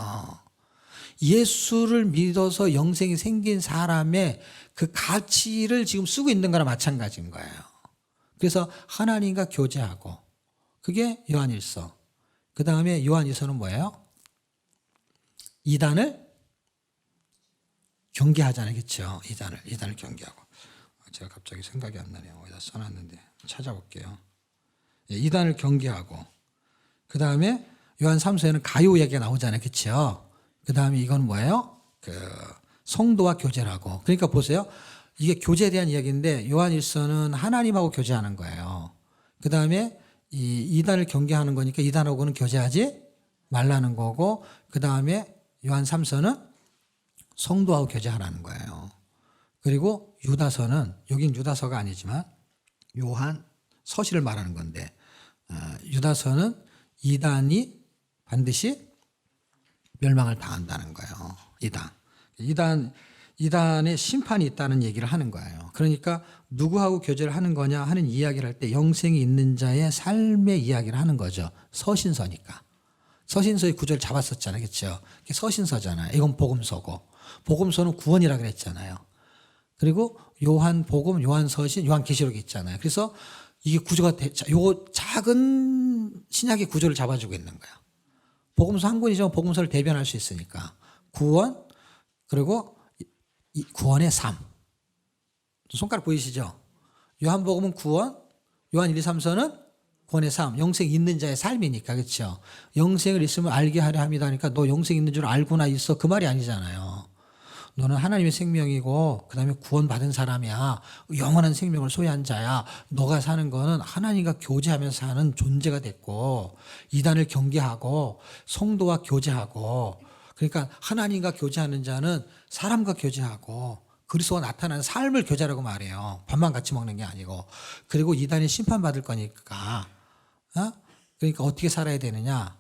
예수를 믿어서 영생이 생긴 사람의 그 가치를 지금 쓰고 있는 거나 마찬가지인 거예요. 그래서 하나님과 교제하고 그게 요한일서. 그 다음에 요한일서는 뭐예요? 이단을 경계하잖아요. 그렇죠? 이단을 경계하고. 제가 갑자기 생각이 안 나네요. 어디다 써놨는데 찾아볼게요. 이단을 경계하고 그 다음에 요한 3서에는 가요 얘기가 나오잖아요. 그렇죠? 그 다음에 이건 뭐예요? 성도와 교제를 하고. 그러니까 보세요. 이게 교제에 대한 이야기인데 요한 1서는 하나님하고 교제하는 거예요. 그 다음에 이 이단을 경계하는 거니까 이단하고는 교제하지 말라는 거고 그 다음에 요한 3서는 성도하고 교제하라는 거예요. 그리고 유다서는 여긴 유다서가 아니지만 요한 서시를 말하는 건데 유다서는 이단이 반드시 멸망을 당한다는 거예요. 이단의 심판이 있다는 얘기를 하는 거예요. 그러니까 누구하고 교제를 하는 거냐 하는 이야기를 할 때 영생이 있는 자의 삶의 이야기를 하는 거죠. 서신서니까. 서신서의 구절을 잡았었잖아요. 그렇죠? 서신서잖아요. 이건 복음서고. 복음서는 구원이라 그랬잖아요. 그리고 요한복음, 요한서신, 요한계시록이 있잖아요. 그래서 이게 구조가 요 작은 신약의 구조를 잡아주고 있는 거예요. 복음서 한 권이지만 복음서를 대변할 수 있으니까. 구원, 그리고 구원의 삶. 손가락 보이시죠? 요한복음은 구원, 요한 1, 2, 3서는 구원의 삶, 영생 있는 자의 삶이니까. 그렇죠? 영생을 있으면 알게 하려 합니다 하니까 너 영생 있는 줄 알고나 있어. 그 말이 아니잖아요. 너는 하나님의 생명이고 그 다음에 구원받은 사람이야. 영원한 생명을 소유한 자야. 너가 사는 거는 하나님과 교제하면서 사는 존재가 됐고 이단을 경계하고 성도와 교제하고 그러니까 하나님과 교제하는 자는 사람과 교제하고 그리스도가 나타나는 삶을 교제라고 말해요. 밥만 같이 먹는 게 아니고. 그리고 이단이 심판받을 거니까 그러니까 어떻게 살아야 되느냐.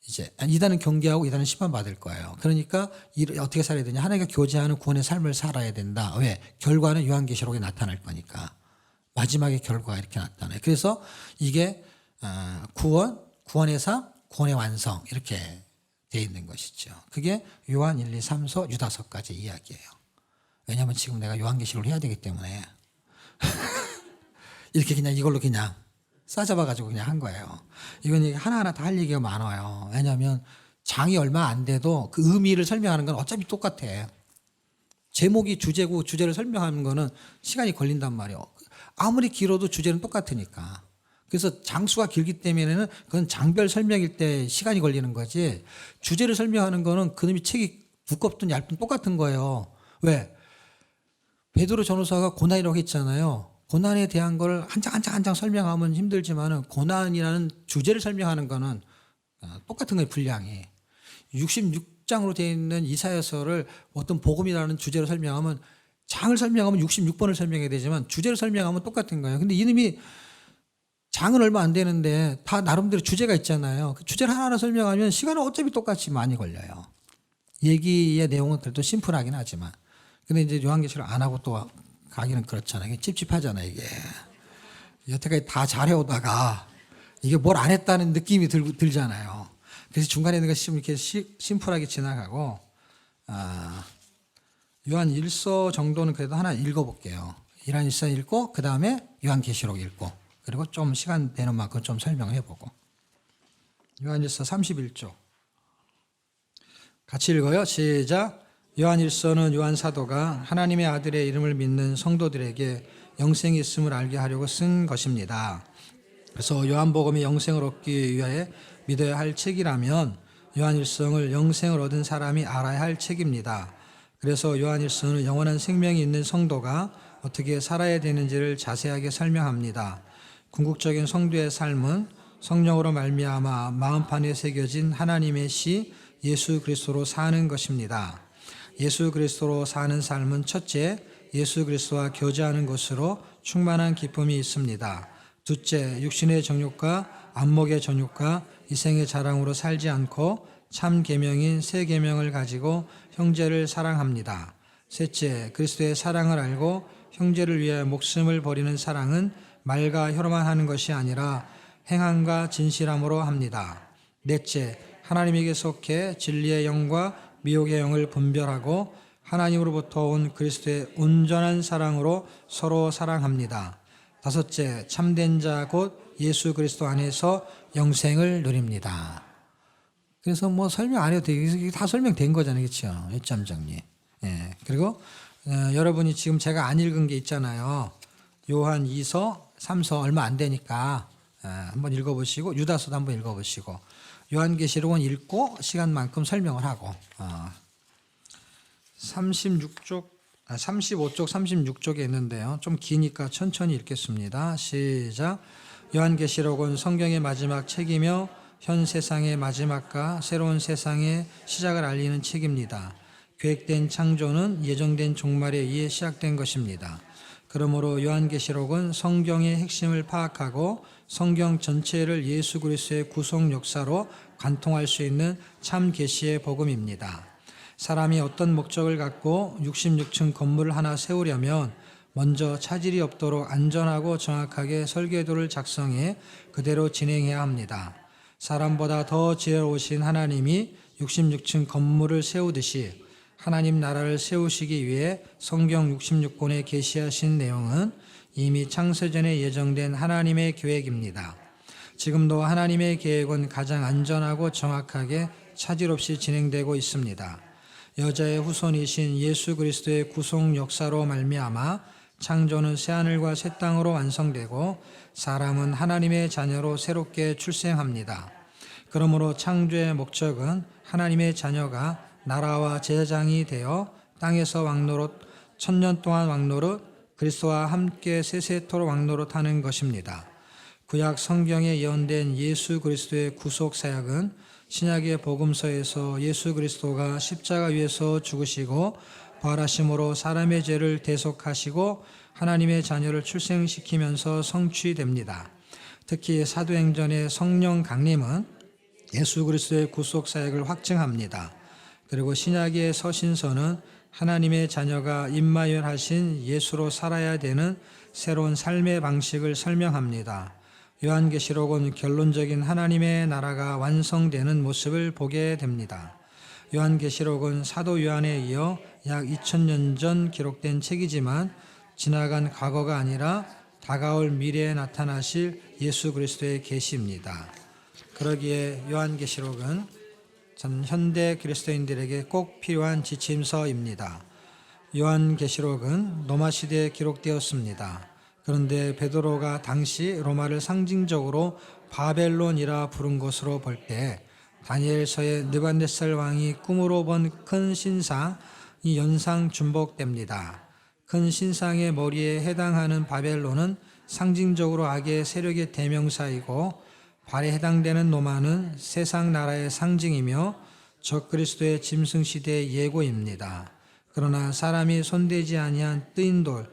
이제 이단은 경계하고 이단은 심판받을 거예요. 그러니까 어떻게 살아야 되냐. 하나님과 교제하는 구원의 삶을 살아야 된다. 왜? 결과는 요한계시록에 나타날 거니까. 마지막의 결과가 이렇게 나타나요. 그래서 이게 구원의 삶, 구원의 완성 이렇게 돼 있는 것이죠. 그게 요한 1, 2, 3서 유다서까지 이야기예요. 왜냐하면 지금 내가 요한계시록을 해야 되기 때문에 이렇게 그냥 이걸로 그냥 싸잡아가지고 그냥 한 거예요. 이건 하나하나 다 할 얘기가 많아요. 왜냐하면 장이 얼마 안 돼도 그 의미를 설명하는 건 어차피 똑같아. 제목이 주제고 주제를 설명하는 거는 시간이 걸린단 말이에요. 아무리 길어도 주제는 똑같으니까. 그래서 장수가 길기 때문에는 그건 장별 설명일 때 시간이 걸리는 거지. 주제를 설명하는 거는 그놈이 책이 두껍든 얇든 똑같은 거예요. 왜? 베드로 전후서가 고난이라고 했잖아요. 고난에 대한 걸 한 장 한 장 한 장 설명하면 힘들지만은 고난이라는 주제를 설명하는 거는 똑같은 거예요. 분량이. 66장으로 되어 있는 이사야서를 어떤 복음이라는 주제로 설명하면 장을 설명하면 66번을 설명해야 되지만 주제를 설명하면 똑같은 거예요. 근데 이놈이 장은 얼마 안 되는데 다 나름대로 주제가 있잖아요. 그 주제를 하나하나 설명하면 시간은 어차피 똑같이 많이 걸려요. 얘기의 내용은 그래도 심플하긴 하지만. 근데 이제 요한계시록 안 하고 또 가기는 그렇잖아요. 찝찝하잖아요, 이게. 여태까지 다 잘해오다가 이게 뭘 안 했다는 느낌이 들잖아요. 그래서 중간에 있는 것이 좀 이렇게 심플하게 지나가고, 요한 1서 정도는 그래도 하나 읽어볼게요. 요한 1서 읽고 그 다음에 요한계시록 읽고 그리고 좀 시간 되는 만큼 좀 설명을 해보고. 요한 1서 31쪽 같이 읽어요. 시작. 요한 1서는 요한 사도가 하나님의 아들의 이름을 믿는 성도들에게 영생이 있음을 알게 하려고 쓴 것입니다. 그래서 요한복음이 영생을 얻기 위해 믿어야 할 책이라면 요한 1서를 영생을 얻은 사람이 알아야 할 책입니다. 그래서 요한 1서는 영원한 생명이 있는 성도가 어떻게 살아야 되는지를 자세하게 설명합니다. 궁극적인 성도의 삶은 성령으로 말미암아 마음판에 새겨진 하나님의 시 예수 그리스도로 사는 것입니다. 예수 그리스도로 사는 삶은 첫째, 예수 그리스도와 교제하는 것으로 충만한 기쁨이 있습니다. 둘째, 육신의 정욕과 안목의 정욕과 이생의 자랑으로 살지 않고 참 계명인 새 계명을 가지고 형제를 사랑합니다. 셋째, 그리스도의 사랑을 알고 형제를 위해 목숨을 버리는 사랑은 말과 혀로만 하는 것이 아니라 행함과 진실함으로 합니다. 넷째, 하나님에게 속해 진리의 영과 미혹의 영을 분별하고 하나님으로부터 온 그리스도의 온전한 사랑으로 서로 사랑합니다. 다섯째, 참된 자 곧 예수 그리스도 안에서 영생을 누립니다. 그래서 뭐 설명 안 해도 되게 다 설명된 거잖아요. 그렇죠? 1점 정리. 예. 그리고 여러분이 지금 제가 안 읽은 게 있잖아요. 요한 2서, 3서 얼마 안 되니까 한번 읽어보시고 유다서도 한번 읽어보시고 요한계시록은 읽고 시간만큼 설명을 하고 35쪽, 36쪽에 있는데요. 좀 기니까 천천히 읽겠습니다. 시작. 요한계시록은 성경의 마지막 책이며 현 세상의 마지막과 새로운 세상의 시작을 알리는 책입니다. 계획된 창조는 예정된 종말에 의해 시작된 것입니다. 그러므로 요한계시록은 성경의 핵심을 파악하고 성경 전체를 예수 그리스도의 구속 역사로 관통할 수 있는 참 계시의 복음입니다. 사람이 어떤 목적을 갖고 66층 건물을 하나 세우려면 먼저 차질이 없도록 안전하고 정확하게 설계도를 작성해 그대로 진행해야 합니다. 사람보다 더 지혜로우신 하나님이 66층 건물을 세우듯이 하나님 나라를 세우시기 위해 성경 66권에 계시하신 내용은 이미 창세전에 예정된 하나님의 계획입니다. 지금도 하나님의 계획은 가장 안전하고 정확하게 차질 없이 진행되고 있습니다. 여자의 후손이신 예수 그리스도의 구속 역사로 말미암아 창조는 새하늘과 새 땅으로 완성되고 사람은 하나님의 자녀로 새롭게 출생합니다. 그러므로 창조의 목적은 하나님의 자녀가 나라와 제사장이 되어 땅에서 왕노릇 1000년 동안 왕노릇 그리스도와 함께 세세토록 왕노릇하는 것입니다. 구약 성경에 예언된 예수 그리스도의 구속 사역은 신약의 복음서에서 예수 그리스도가 십자가 위에서 죽으시고 부활하심으로 사람의 죄를 대속하시고 하나님의 자녀를 출생시키면서 성취됩니다. 특히 사도행전의 성령 강림은 예수 그리스도의 구속 사역을 확증합니다. 그리고 신약의 서신서는 하나님의 자녀가 임마열하신 예수로 살아야 되는 새로운 삶의 방식을 설명합니다. 요한계시록은 결론적인 하나님의 나라가 완성되는 모습을 보게 됩니다. 요한계시록은 사도 요한에 이어 약 2000년 전 기록된 책이지만 지나간 과거가 아니라 다가올 미래에 나타나실 예수 그리스도의 계시입니다. 그러기에 요한계시록은 전 현대 그리스도인들에게 꼭 필요한 지침서입니다. 요한계시록은 로마 시대에 기록되었습니다. 그런데 베드로가 당시 로마를 상징적으로 바벨론이라 부른 것으로 볼 때 다니엘서의 느부갓네살 왕이 꿈으로 본 큰 신상이 연상 중복됩니다. 큰 신상의 머리에 해당하는 바벨론은 상징적으로 악의 세력의 대명사이고 발에 해당되는 로마는 세상 나라의 상징이며 적그리스도의 짐승시대의 예고입니다. 그러나 사람이 손대지 아니한 뜨인 돌,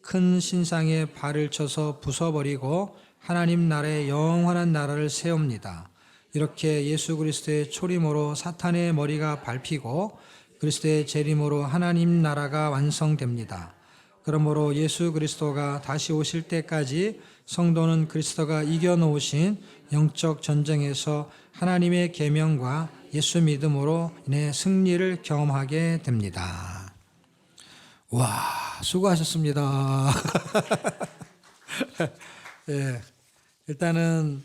큰 신상에 발을 쳐서 부숴버리고 하나님 나라의 영원한 나라를 세웁니다. 이렇게 예수 그리스도의 초림으로 사탄의 머리가 밟히고 그리스도의 재림으로 하나님 나라가 완성됩니다. 그러므로 예수 그리스도가 다시 오실 때까지 성도는 그리스도가 이겨놓으신 영적 전쟁에서 하나님의 계명과 예수 믿음으로 인해 승리를 경험하게 됩니다. 와, 수고하셨습니다. 예, 일단은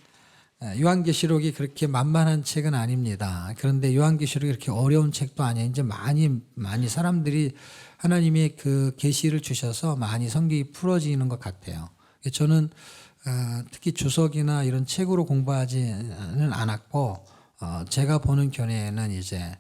요한계시록이 그렇게 만만한 책은 아닙니다. 그런데 요한계시록이 그렇게 어려운 책도 아니에요. 이제 많이 사람들이 하나님의 그 계시를 주셔서 많이 성경이 풀어지는 것 같아요. 저는 특히 주석이나 이런 책으로 공부하지는 않았고, 제가 보는 견해는 이제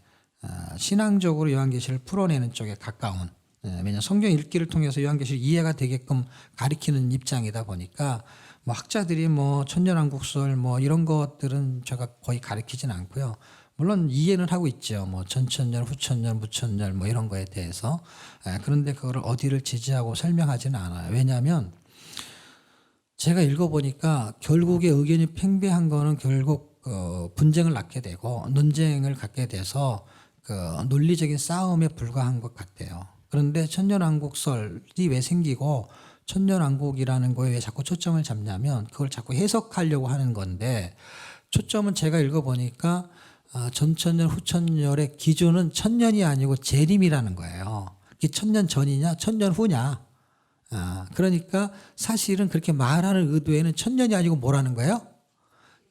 신앙적으로 요한계시를 풀어내는 쪽에 가까운, 왜냐하면 성경 읽기를 통해서 요한계시를 이해가 되게끔 가리키는 입장이다 보니까 뭐 학자들이 뭐 천년왕국설 뭐 이런 것들은 제가 거의 가리키진 않고요. 물론 이해는 하고 있죠. 뭐 전천년, 후천년, 무천년 뭐 이런 거에 대해서. 그런데 그거를 어디를 지지하고 설명하지는 않아요. 왜냐하면 제가 읽어보니까 결국에 의견이 팽배한 거는 결국 분쟁을 낳게 되고 논쟁을 갖게 돼서 그 논리적인 싸움에 불과한 것 같아요. 그런데 천년왕국설이 왜 생기고 천년왕국이라는 거에 왜 자꾸 초점을 잡냐면 그걸 자꾸 해석하려고 하는 건데, 초점은 제가 읽어보니까 전천년 후천년의 기준은 천년이 아니고 재림이라는 거예요. 이게 천년 전이냐 천년 후냐. 그러니까 사실은 그렇게 말하는 의도에는 천년이 아니고 뭐라는 거예요?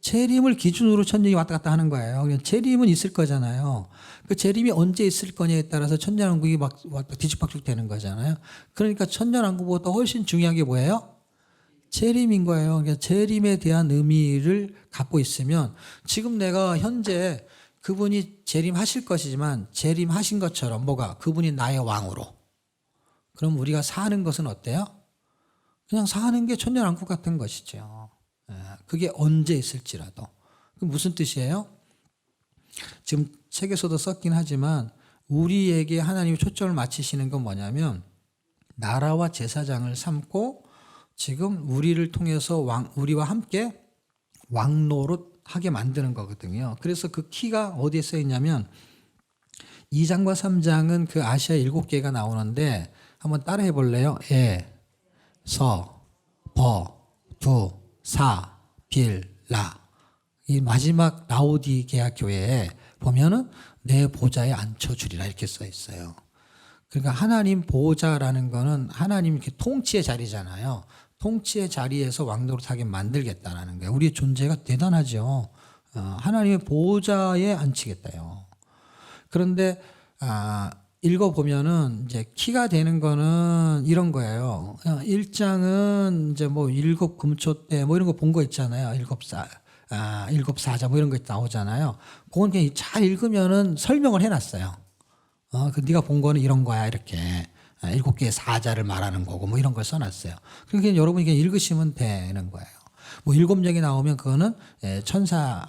재림을 기준으로 천년이 왔다 갔다 하는 거예요. 재림은 있을 거잖아요. 그 재림이 언제 있을 거냐에 따라서 천년왕국이 막 뒤죽박죽 되는 거잖아요. 그러니까 천년왕국보다 훨씬 중요한 게 뭐예요? 재림인 거예요. 그러니까 재림에 대한 의미를 갖고 있으면 지금 내가 현재 그분이 재림하실 것이지만 재림하신 것처럼 뭐가 그분이 나의 왕으로. 그럼 우리가 사는 것은 어때요? 그냥 사는 게 천년왕국 같은 것이죠. 그게 언제 있을지라도. 그 무슨 뜻이에요? 지금 책에서도 썼긴 하지만 우리에게 하나님이 초점을 맞추시는 건 뭐냐면 나라와 제사장을 삼고 지금 우리를 통해서 우리와 함께 왕노릇하게 만드는 거거든요. 그래서 그 키가 어디에 써 있냐면 2장과 3장은 그 아시아 7개가 나오는데 한번 따라해 볼래요? 서, 버, 두, 사, 빌, 라. 이 마지막 라오디게아 교회에 보면은 내 보좌에 앉혀주리라 이렇게 써 있어요. 그러니까 하나님 보좌라는 거는 하나님 이렇게 통치의 자리잖아요. 통치의 자리에서 왕노릇하게 만들겠다라는 거예요. 우리의 존재가 대단하죠. 하나님의 보좌에 앉히겠다요. 그런데 읽어보면은 이제 키가 되는 거는 이런 거예요. 1장은 이제 뭐 7금초대 뭐 이런 거 본 거 있잖아요. 7사자 뭐 이런 거 나오잖아요. 그건 그냥 잘 읽으면은 설명을 해놨어요. 그 네가 본 거는 이런 거야 이렇게 7개의 사자를 말하는 거고 뭐 이런 걸 써놨어요. 그러니까 여러분이 그냥 읽으시면 되는 거예요. 뭐 7명이 나오면 그거는 천사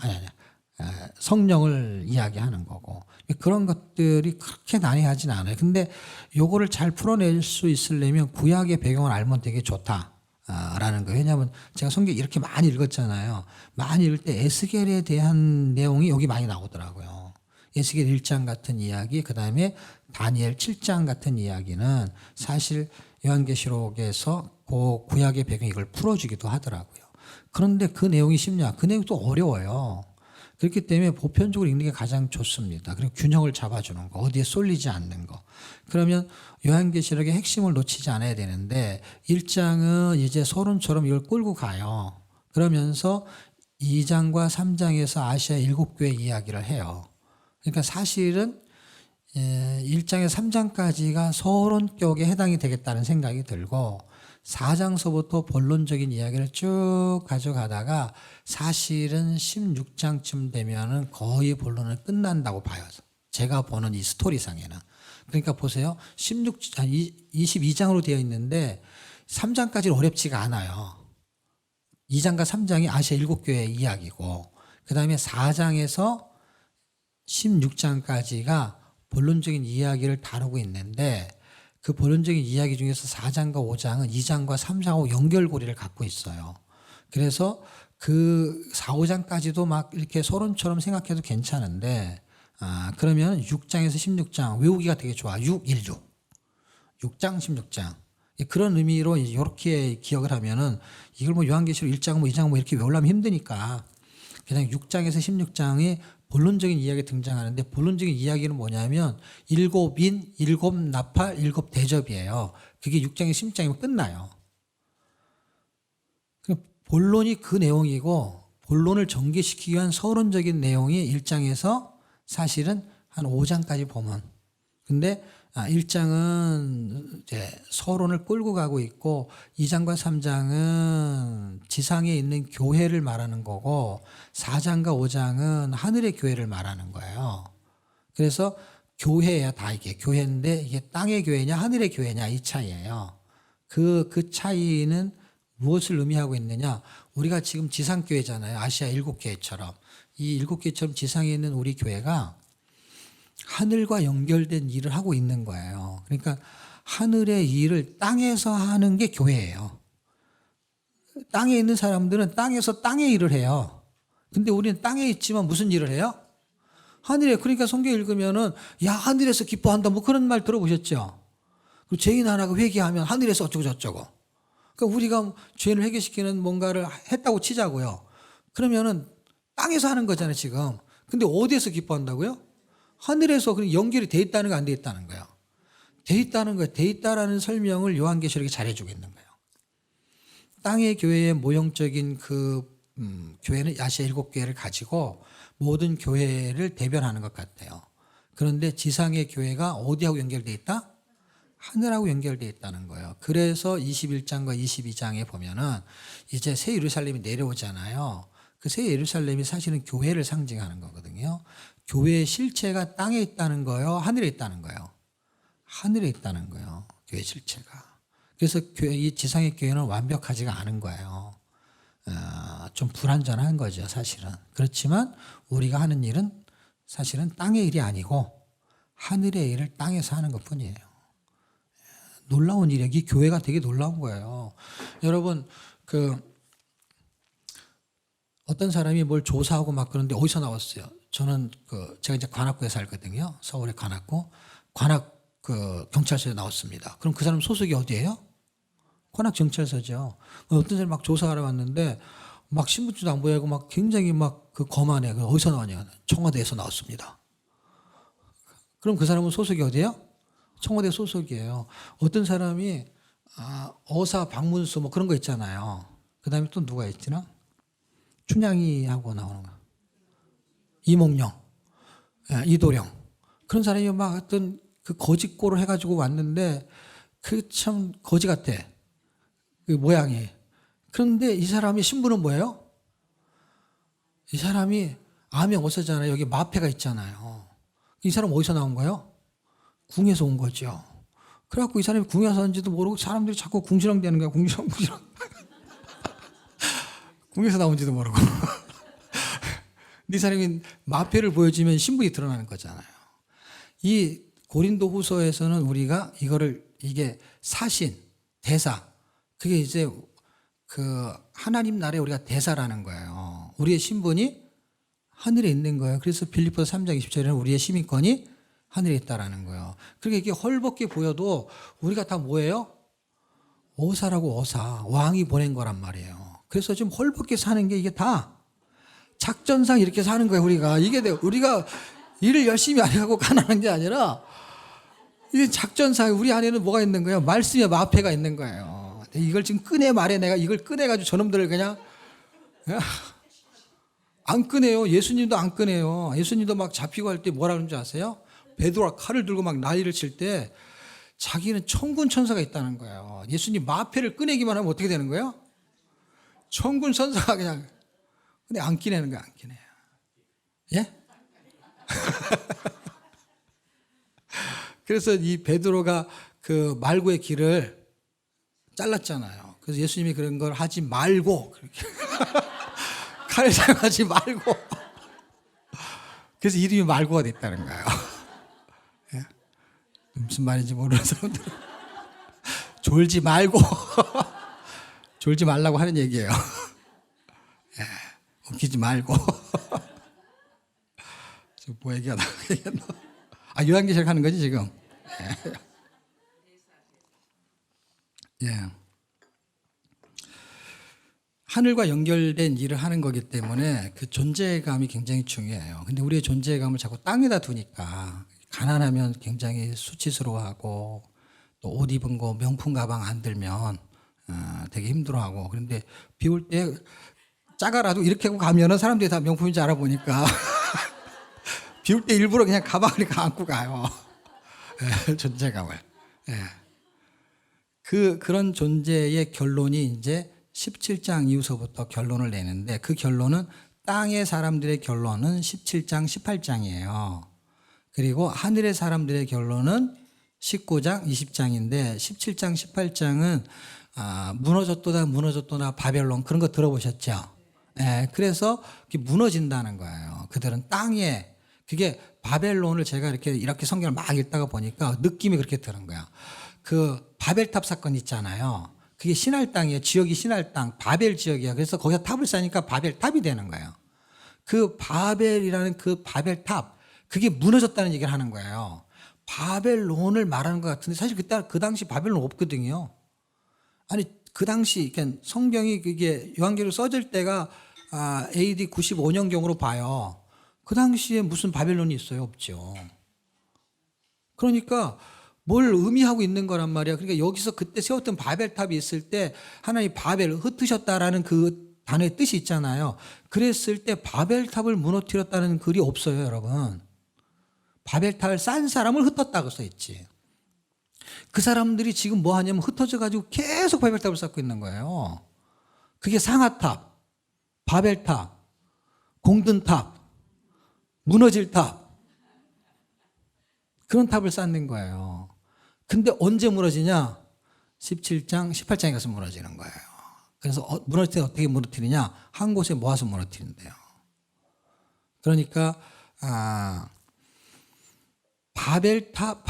성령을 이야기하는 거고 그런 것들이 그렇게 난해하진 않아요. 근데 요거를 잘 풀어낼 수 있으려면 구약의 배경을 알면 되게 좋다라는 거예요. 왜냐하면 제가 성경 이렇게 많이 읽었잖아요. 많이 읽을 때 에스겔에 대한 내용이 여기 많이 나오더라고요. 에스겔 1장 같은 이야기, 그 다음에 다니엘 7장 같은 이야기는 사실 요한계시록에서 그 구약의 배경 이걸 풀어주기도 하더라고요. 그런데 그 내용이 쉽냐? 그 내용이 또 어려워요. 그렇기 때문에 보편적으로 읽는 게 가장 좋습니다. 그리고 균형을 잡아주는 거, 어디에 쏠리지 않는 거. 그러면 요한계시록의 핵심을 놓치지 않아야 되는데 1장은 이제 소론처럼 이걸 끌고 가요. 그러면서 2장과 3장에서 아시아 7교회 이야기를 해요. 그러니까 사실은 1장에서 3장까지가 서론격에 해당이 되겠다는 생각이 들고 4장서부터 본론적인 이야기를 쭉 가져가다가 사실은 16장쯤 되면은 거의 본론은 끝난다고 봐요. 제가 보는 이 스토리상에는. 그러니까 보세요. 22장으로 되어 있는데 3장까지는 어렵지가 않아요. 2장과 3장이 아시아 7교회의 이야기고 그 다음에 4장에서 16장까지가 본론적인 이야기를 다루고 있는데 그 본론적인 이야기 중에서 4장과 5장은 2장과 3장하고 연결고리를 갖고 있어요. 그래서 그 4, 5장까지도 막 이렇게 서론처럼 생각해도 괜찮은데 그러면 6장에서 16장 외우기가 되게 좋아. 6, 1, 6. 6장, 16장. 그런 의미로 이렇게 기억을 하면은 이걸 뭐 요한계시록 1장 뭐 2장 뭐 이렇게 외우려면 힘드니까 그냥 6장에서 16장이 본론적인 이야기 등장하는데 본론적인 이야기는 뭐냐면 일곱인, 일곱 나팔, 일곱 대접이에요. 그게 6장에 10장이면 끝나요. 본론이 그 내용이고 본론을 전개시키기 위한 서론적인 내용이 1장에서 사실은 한 5장까지 보면. 근데 1장은 이제 서론을 끌고 가고 있고 2장과 3장은 지상에 있는 교회를 말하는 거고 4장과 5장은 하늘의 교회를 말하는 거예요. 그래서 교회야 다 이게 교회인데 이게 땅의 교회냐 하늘의 교회냐 이 차이예요. 그 차이는 무엇을 의미하고 있느냐? 우리가 지금 지상교회잖아요. 아시아 7교회처럼. 이 7교회처럼 지상에 있는 우리 교회가 하늘과 연결된 일을 하고 있는 거예요. 그러니까 하늘의 일을 땅에서 하는 게 교회예요. 땅에 있는 사람들은 땅에서 땅의 일을 해요. 근데 우리는 땅에 있지만 무슨 일을 해요? 하늘에. 그러니까 성경 읽으면은 야 하늘에서 기뻐한다 뭐 그런 말 들어보셨죠? 그리고 죄인 하나가 회개하면 하늘에서 어쩌고 저쩌고. 그러니까 우리가 죄를 해결시키는 뭔가를 했다고 치자고요. 그러면은 땅에서 하는 거잖아요 지금. 근데 어디에서 기뻐한다고요? 하늘에서 연결이 돼 있다는 거 안 돼 있다는 거예요. 돼 있다는 거예요. 돼 있다라는 설명을 요한계시록이 잘해주고 있는 거예요. 땅의 교회의 모형적인 교회는 아시아 7교회를 가지고 모든 교회를 대변하는 것 같아요. 그런데 지상의 교회가 어디하고 연결돼 있다? 하늘하고 연결되어 있다는 거예요. 그래서 21장과 22장에 보면은 이제 새 예루살렘이 내려오잖아요. 그 새 예루살렘이 사실은 교회를 상징하는 거거든요. 교회의 실체가 땅에 있다는 거예요? 하늘에 있다는 거예요? 하늘에 있다는 거예요. 교회 실체가. 그래서 이 지상의 교회는 완벽하지가 않은 거예요. 좀 불완전한 거죠, 사실은. 그렇지만 우리가 하는 일은 사실은 땅의 일이 아니고 하늘의 일을 땅에서 하는 것 뿐이에요. 놀라운 일이에요. 이 교회가 되게 놀라운 거예요. 여러분, 어떤 사람이 뭘 조사하고 막 그러는데 어디서 나왔어요? 저는 제가 이제 관악구에 살거든요. 서울의 관악구. 경찰서에 나왔습니다. 그럼 그 사람 소속이 어디예요? 관악경찰서죠. 어떤 사람이 막 조사하러 왔는데 막 신분증도 안 보이고 막 굉장히 막 거만해. 어디서 나왔냐? 청와대에서 나왔습니다. 그럼 그 사람은 소속이 어디예요? 청와대 소속이에요. 어떤 사람이 어사, 박문수 뭐 그런 거 있잖아요. 그 다음에 또 누가 있지나? 춘향이하고 나오는 거. 이몽룡, 이도령. 그런 사람이 막 어떤 거짓고를 해가지고 왔는데 참 거지 같아. 그 모양이. 그런데 이 사람이 신분은 뭐예요? 이 사람이 암의 어사잖아요. 여기 마패가 있잖아요. 이 사람 어디서 나온 거예요? 궁에서 온 거죠. 그래갖고 이 사람이 궁에서 왔는지도 모르고 사람들이 자꾸 궁시렁 대는 거야. 궁시렁. 궁에서 나온지도 모르고. 이 사람이 마패를 보여주면 신분이 드러나는 거잖아요. 이 고린도 후서에서는 우리가 이게 사신, 대사. 그게 이제 하나님 나라에 우리가 대사라는 거예요. 우리의 신분이 하늘에 있는 거예요. 그래서 빌립보서 3장 20절에는 우리의 시민권이 하늘에 있다라는 거예요. 그러니까 이게 헐벗게 보여도 우리가 다 뭐예요? 어사라고 어사. 왕이 보낸 거란 말이에요. 그래서 좀 헐벗게 사는 게 이게 다 작전상 이렇게 사는 거예요. 우리가 일을 열심히 안 하고 가난한 게 아니라 이게 작전상 우리 안에는 뭐가 있는 거예요? 말씀의 마패가 있는 거예요. 이걸 지금 내가 이걸 꺼내가지고 저놈들을 그냥 안 꺼내요. 예수님도 안 꺼내요. 예수님도 막 잡히고 할 때 뭐라 그러는지 아세요? 베드로가 칼을 들고 막 난리를 칠 때 자기는 천군 천사가 있다는 거예요. 예수님 마패를 꺼내기만 하면 어떻게 되는 거예요? 천군 천사가 그냥 근데 안 꺼내는 거야, 안 꺼내요. 예? 그래서 이 베드로가 그 말고의 길을 잘랐잖아요. 그래서 예수님이 그런 걸 하지 말고 그렇게 칼을 사용하지 말고 그래서 이름이 말고가 됐다는 거예요. 예? 무슨 말인지 모르는 사람들 졸지 말고 졸지 말라고 하는 얘기예요. 예, 웃기지 말고 지금 뭐 얘기하다 요한계시록 하는 거지 지금. 예. 하늘과 연결된 일을 하는 거기 때문에 그 존재감이 굉장히 중요해요. 근데 우리의 존재감을 자꾸 땅에다 두니까 가난하면 굉장히 수치스러워하고 또 옷 입은 거 명품 가방 안 들면 되게 힘들어하고, 그런데 비 올 때 짜가라도 이렇게 하고 가면은 사람들이 다 명품인지 알아보니까 비 올 때 일부러 그냥 가방을 안고 가요. 존재감을. 그런 존재의 결론이 이제 17장 이후서부터 결론을 내는데, 그 결론은 땅의 사람들의 결론은 17장 18장이에요. 그리고 하늘의 사람들의 결론은 19장 20장인데 17장 18장은 무너졌도다 바벨론, 그런 거 들어보셨죠? 그래서 무너진다는 거예요. 그들은 땅에, 그게 바벨론을 제가 이렇게 성경을 막 읽다가 보니까 느낌이 그렇게 드는 거야. 그 바벨탑 사건 있잖아요. 그게 신할 땅이에요. 지역이 신할 땅, 바벨 지역이야. 그래서 거기다 탑을 쌓으니까 바벨탑이 되는 거예요. 그 바벨이라는 그 바벨탑, 그게 무너졌다는 얘기를 하는 거예요. 바벨론을 말하는 것 같은데 사실 그 당시 바벨론 없거든요. 아니, 그 당시, 그러니까 성경이 그게 요한계시록 써질 때가 AD 95년경으로 봐요. 그 당시에 무슨 바벨론이 있어요? 없죠. 그러니까 뭘 의미하고 있는 거란 말이야. 그러니까 여기서 그때 세웠던 바벨탑이 있을 때 하나님 바벨을 흩으셨다라는 그 단어의 뜻이 있잖아요. 그랬을 때 바벨탑을 무너뜨렸다는 글이 없어요, 여러분. 바벨탑을 싼 사람을 흩었다고 써있지. 그 사람들이 지금 뭐 하냐면 흩어져 가지고 계속 바벨탑을 쌓고 있는 거예요. 그게 상하탑, 바벨탑, 공든탑, 무너질 탑, 그런 탑을 쌓는 거예요. 근데 언제 무너지냐? 17장, 18장에 가서 무너지는 거예요. 그래서 무너질 때 어떻게 무너뜨리냐? 한 곳에 모아서 무너뜨린대요. 그러니까 바벨탑,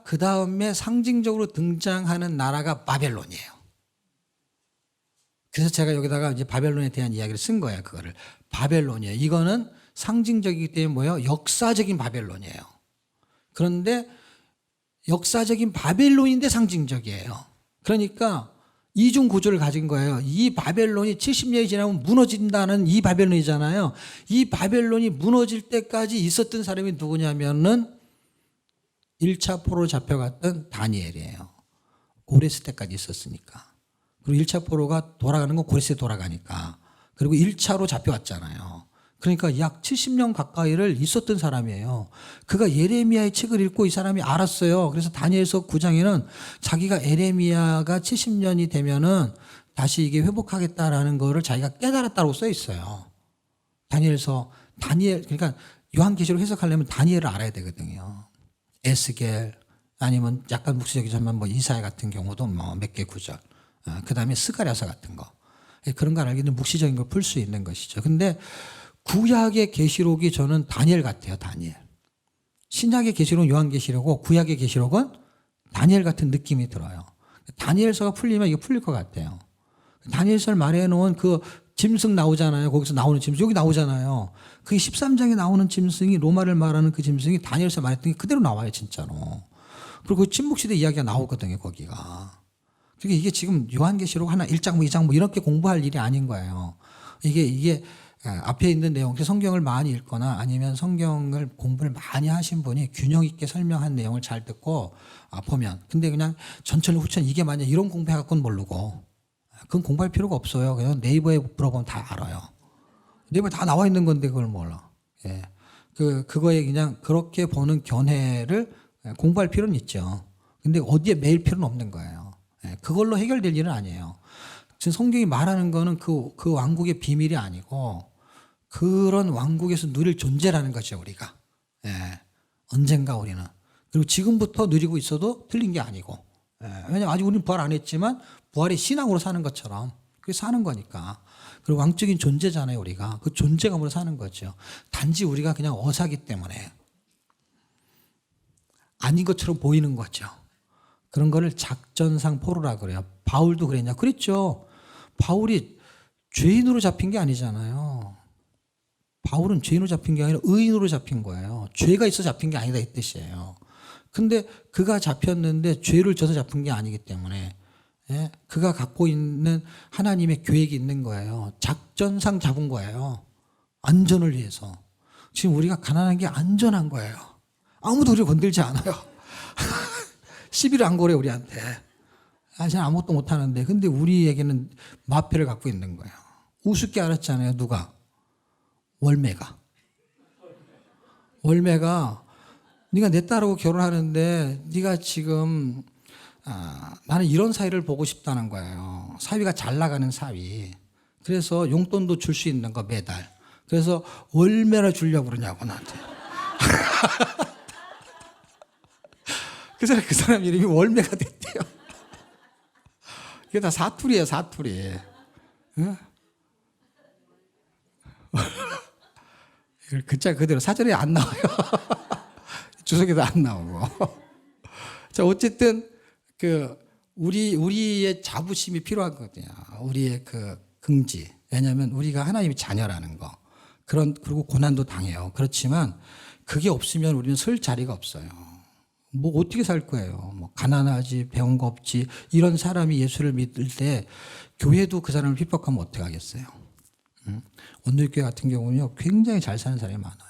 그 다음에 상징적으로 등장하는 나라가 바벨론이에요. 그래서 제가 여기다가 이제 바벨론에 대한 이야기를 쓴 거예요. 그거를. 바벨론이에요. 이거는 상징적이기 때문에 뭐예요? 역사적인 바벨론이에요. 그런데 역사적인 바벨론인데 상징적이에요. 그러니까 이중 구조를 가진 거예요. 이 바벨론이 70년이 지나면 무너진다는 이 바벨론이잖아요. 이 바벨론이 무너질 때까지 있었던 사람이 누구냐면은 1차 포로로 잡혀갔던 다니엘이에요. 고레스 때까지 있었으니까. 그리고 1차 포로가 돌아가는 건 고레스에 돌아가니까. 그리고 1차로 잡혀왔잖아요. 그러니까 약 70년 가까이를 있었던 사람이에요. 그가 예레미야의 책을 읽고 이 사람이 알았어요. 그래서 다니엘서 9장에는 자기가 예레미야가 70년이 되면은 다시 이게 회복하겠다라는 거를 자기가 깨달았다고 써 있어요. 그러니까 요한계시록 해석하려면 다니엘을 알아야 되거든요. 에스겔, 아니면 약간 묵시적이지만 뭐 이사야 같은 경우도 뭐 몇 개 구절. 그 다음에 스가랴서 같은 거. 그런 걸 알기 때문에 묵시적인 걸 풀 수 있는 것이죠. 근데 구약의 계시록이 저는 다니엘 같아요. 다니엘. 신약의 계시록은 요한계시록이고 구약의 계시록은 다니엘 같은 느낌이 들어요. 다니엘서가 풀리면 이게 풀릴 것 같아요. 다니엘서를 말해놓은 그 짐승 나오잖아요. 거기서 나오는 짐승 여기 나오잖아요. 그게 13장에 나오는 짐승이, 로마를 말하는 그 짐승이 다니엘서 말했던 게 그대로 나와요. 진짜로. 그리고 그 침묵시대 이야기가 나오거든요. 거기가. 그러니까 이게 지금 요한계시록 하나 1장 뭐 2장 뭐 이렇게 공부할 일이 아닌 거예요. 이게 앞에 있는 내용, 성경을 많이 읽거나 아니면 성경을 공부를 많이 하신 분이 균형 있게 설명한 내용을 잘 듣고 보면, 근데 그냥 전철 후천 이게 맞냐 이런 공부해갖고는 모르고, 그건 공부할 필요가 없어요. 그냥 네이버에 물어보면 다 알아요. 네이버에 다 나와 있는 건데 그걸 몰라. 그거에 그냥 그렇게 보는 견해를 공부할 필요는 있죠. 근데 어디에 매일 필요는 없는 거예요. 그걸로 해결될 일은 아니에요. 지금 성경이 말하는 거는 그 왕국의 비밀이 아니고 그런 왕국에서 누릴 존재라는 거죠, 우리가. 언젠가 우리는. 그리고 지금부터 누리고 있어도 틀린 게 아니고. 왜냐면 아직 우리는 부활 안 했지만 부활의 신앙으로 사는 것처럼 그게 사는 거니까. 그리고 왕적인 존재잖아요, 우리가. 그 존재감으로 사는 거죠. 단지 우리가 그냥 어사기 때문에 아닌 것처럼 보이는 거죠. 그런 거를 작전상 포로라 그래요. 바울도 그랬냐? 그랬죠. 바울이 죄인으로 잡힌 게 아니잖아요. 바울은 죄인으로 잡힌 게 아니라 의인으로 잡힌 거예요. 죄가 있어 잡힌 게 아니다 이 뜻이에요. 근데 그가 잡혔는데 죄를 져서 잡힌 게 아니기 때문에 그가 갖고 있는 하나님의 계획이 있는 거예요. 작전상 잡은 거예요. 안전을 위해서. 지금 우리가 가난한 게 안전한 거예요. 아무도 우리를 건들지 않아요. 시비를 안 걸어요, 우리한테. 사실 아무것도 못하는데. 근데 우리에게는 마패를 갖고 있는 거예요. 우습게 알았잖아요, 누가? 월매가. 월매가 네가 내 딸하고 결혼하는데 네가 지금 나는 이런 사위를 보고 싶다는 거예요. 사위가 잘 나가는 사위. 그래서 용돈도 줄 수 있는 거 매달. 그래서 월매를 주려고 그러냐고 나한테. 그 사람 이름이 월매가 됐대요. 이게 다 사투리예요, 사투리. 응? 글자 그대로 사전에 안 나와요. 주석에도 안 나오고. 자, 어쨌든 우리의 자부심이 필요하거든요. 우리의 긍지. 왜냐하면 우리가 하나님의 자녀라는 거. 그리고 고난도 당해요. 그렇지만 그게 없으면 우리는 설 자리가 없어요. 뭐 어떻게 살 거예요? 뭐 가난하지, 배운 거 없지. 이런 사람이 예수를 믿을 때 교회도 그 사람을 핍박하면 어떻게 하겠어요? 온누리교회 같은 경우는요, 굉장히 잘 사는 사람이 많아요.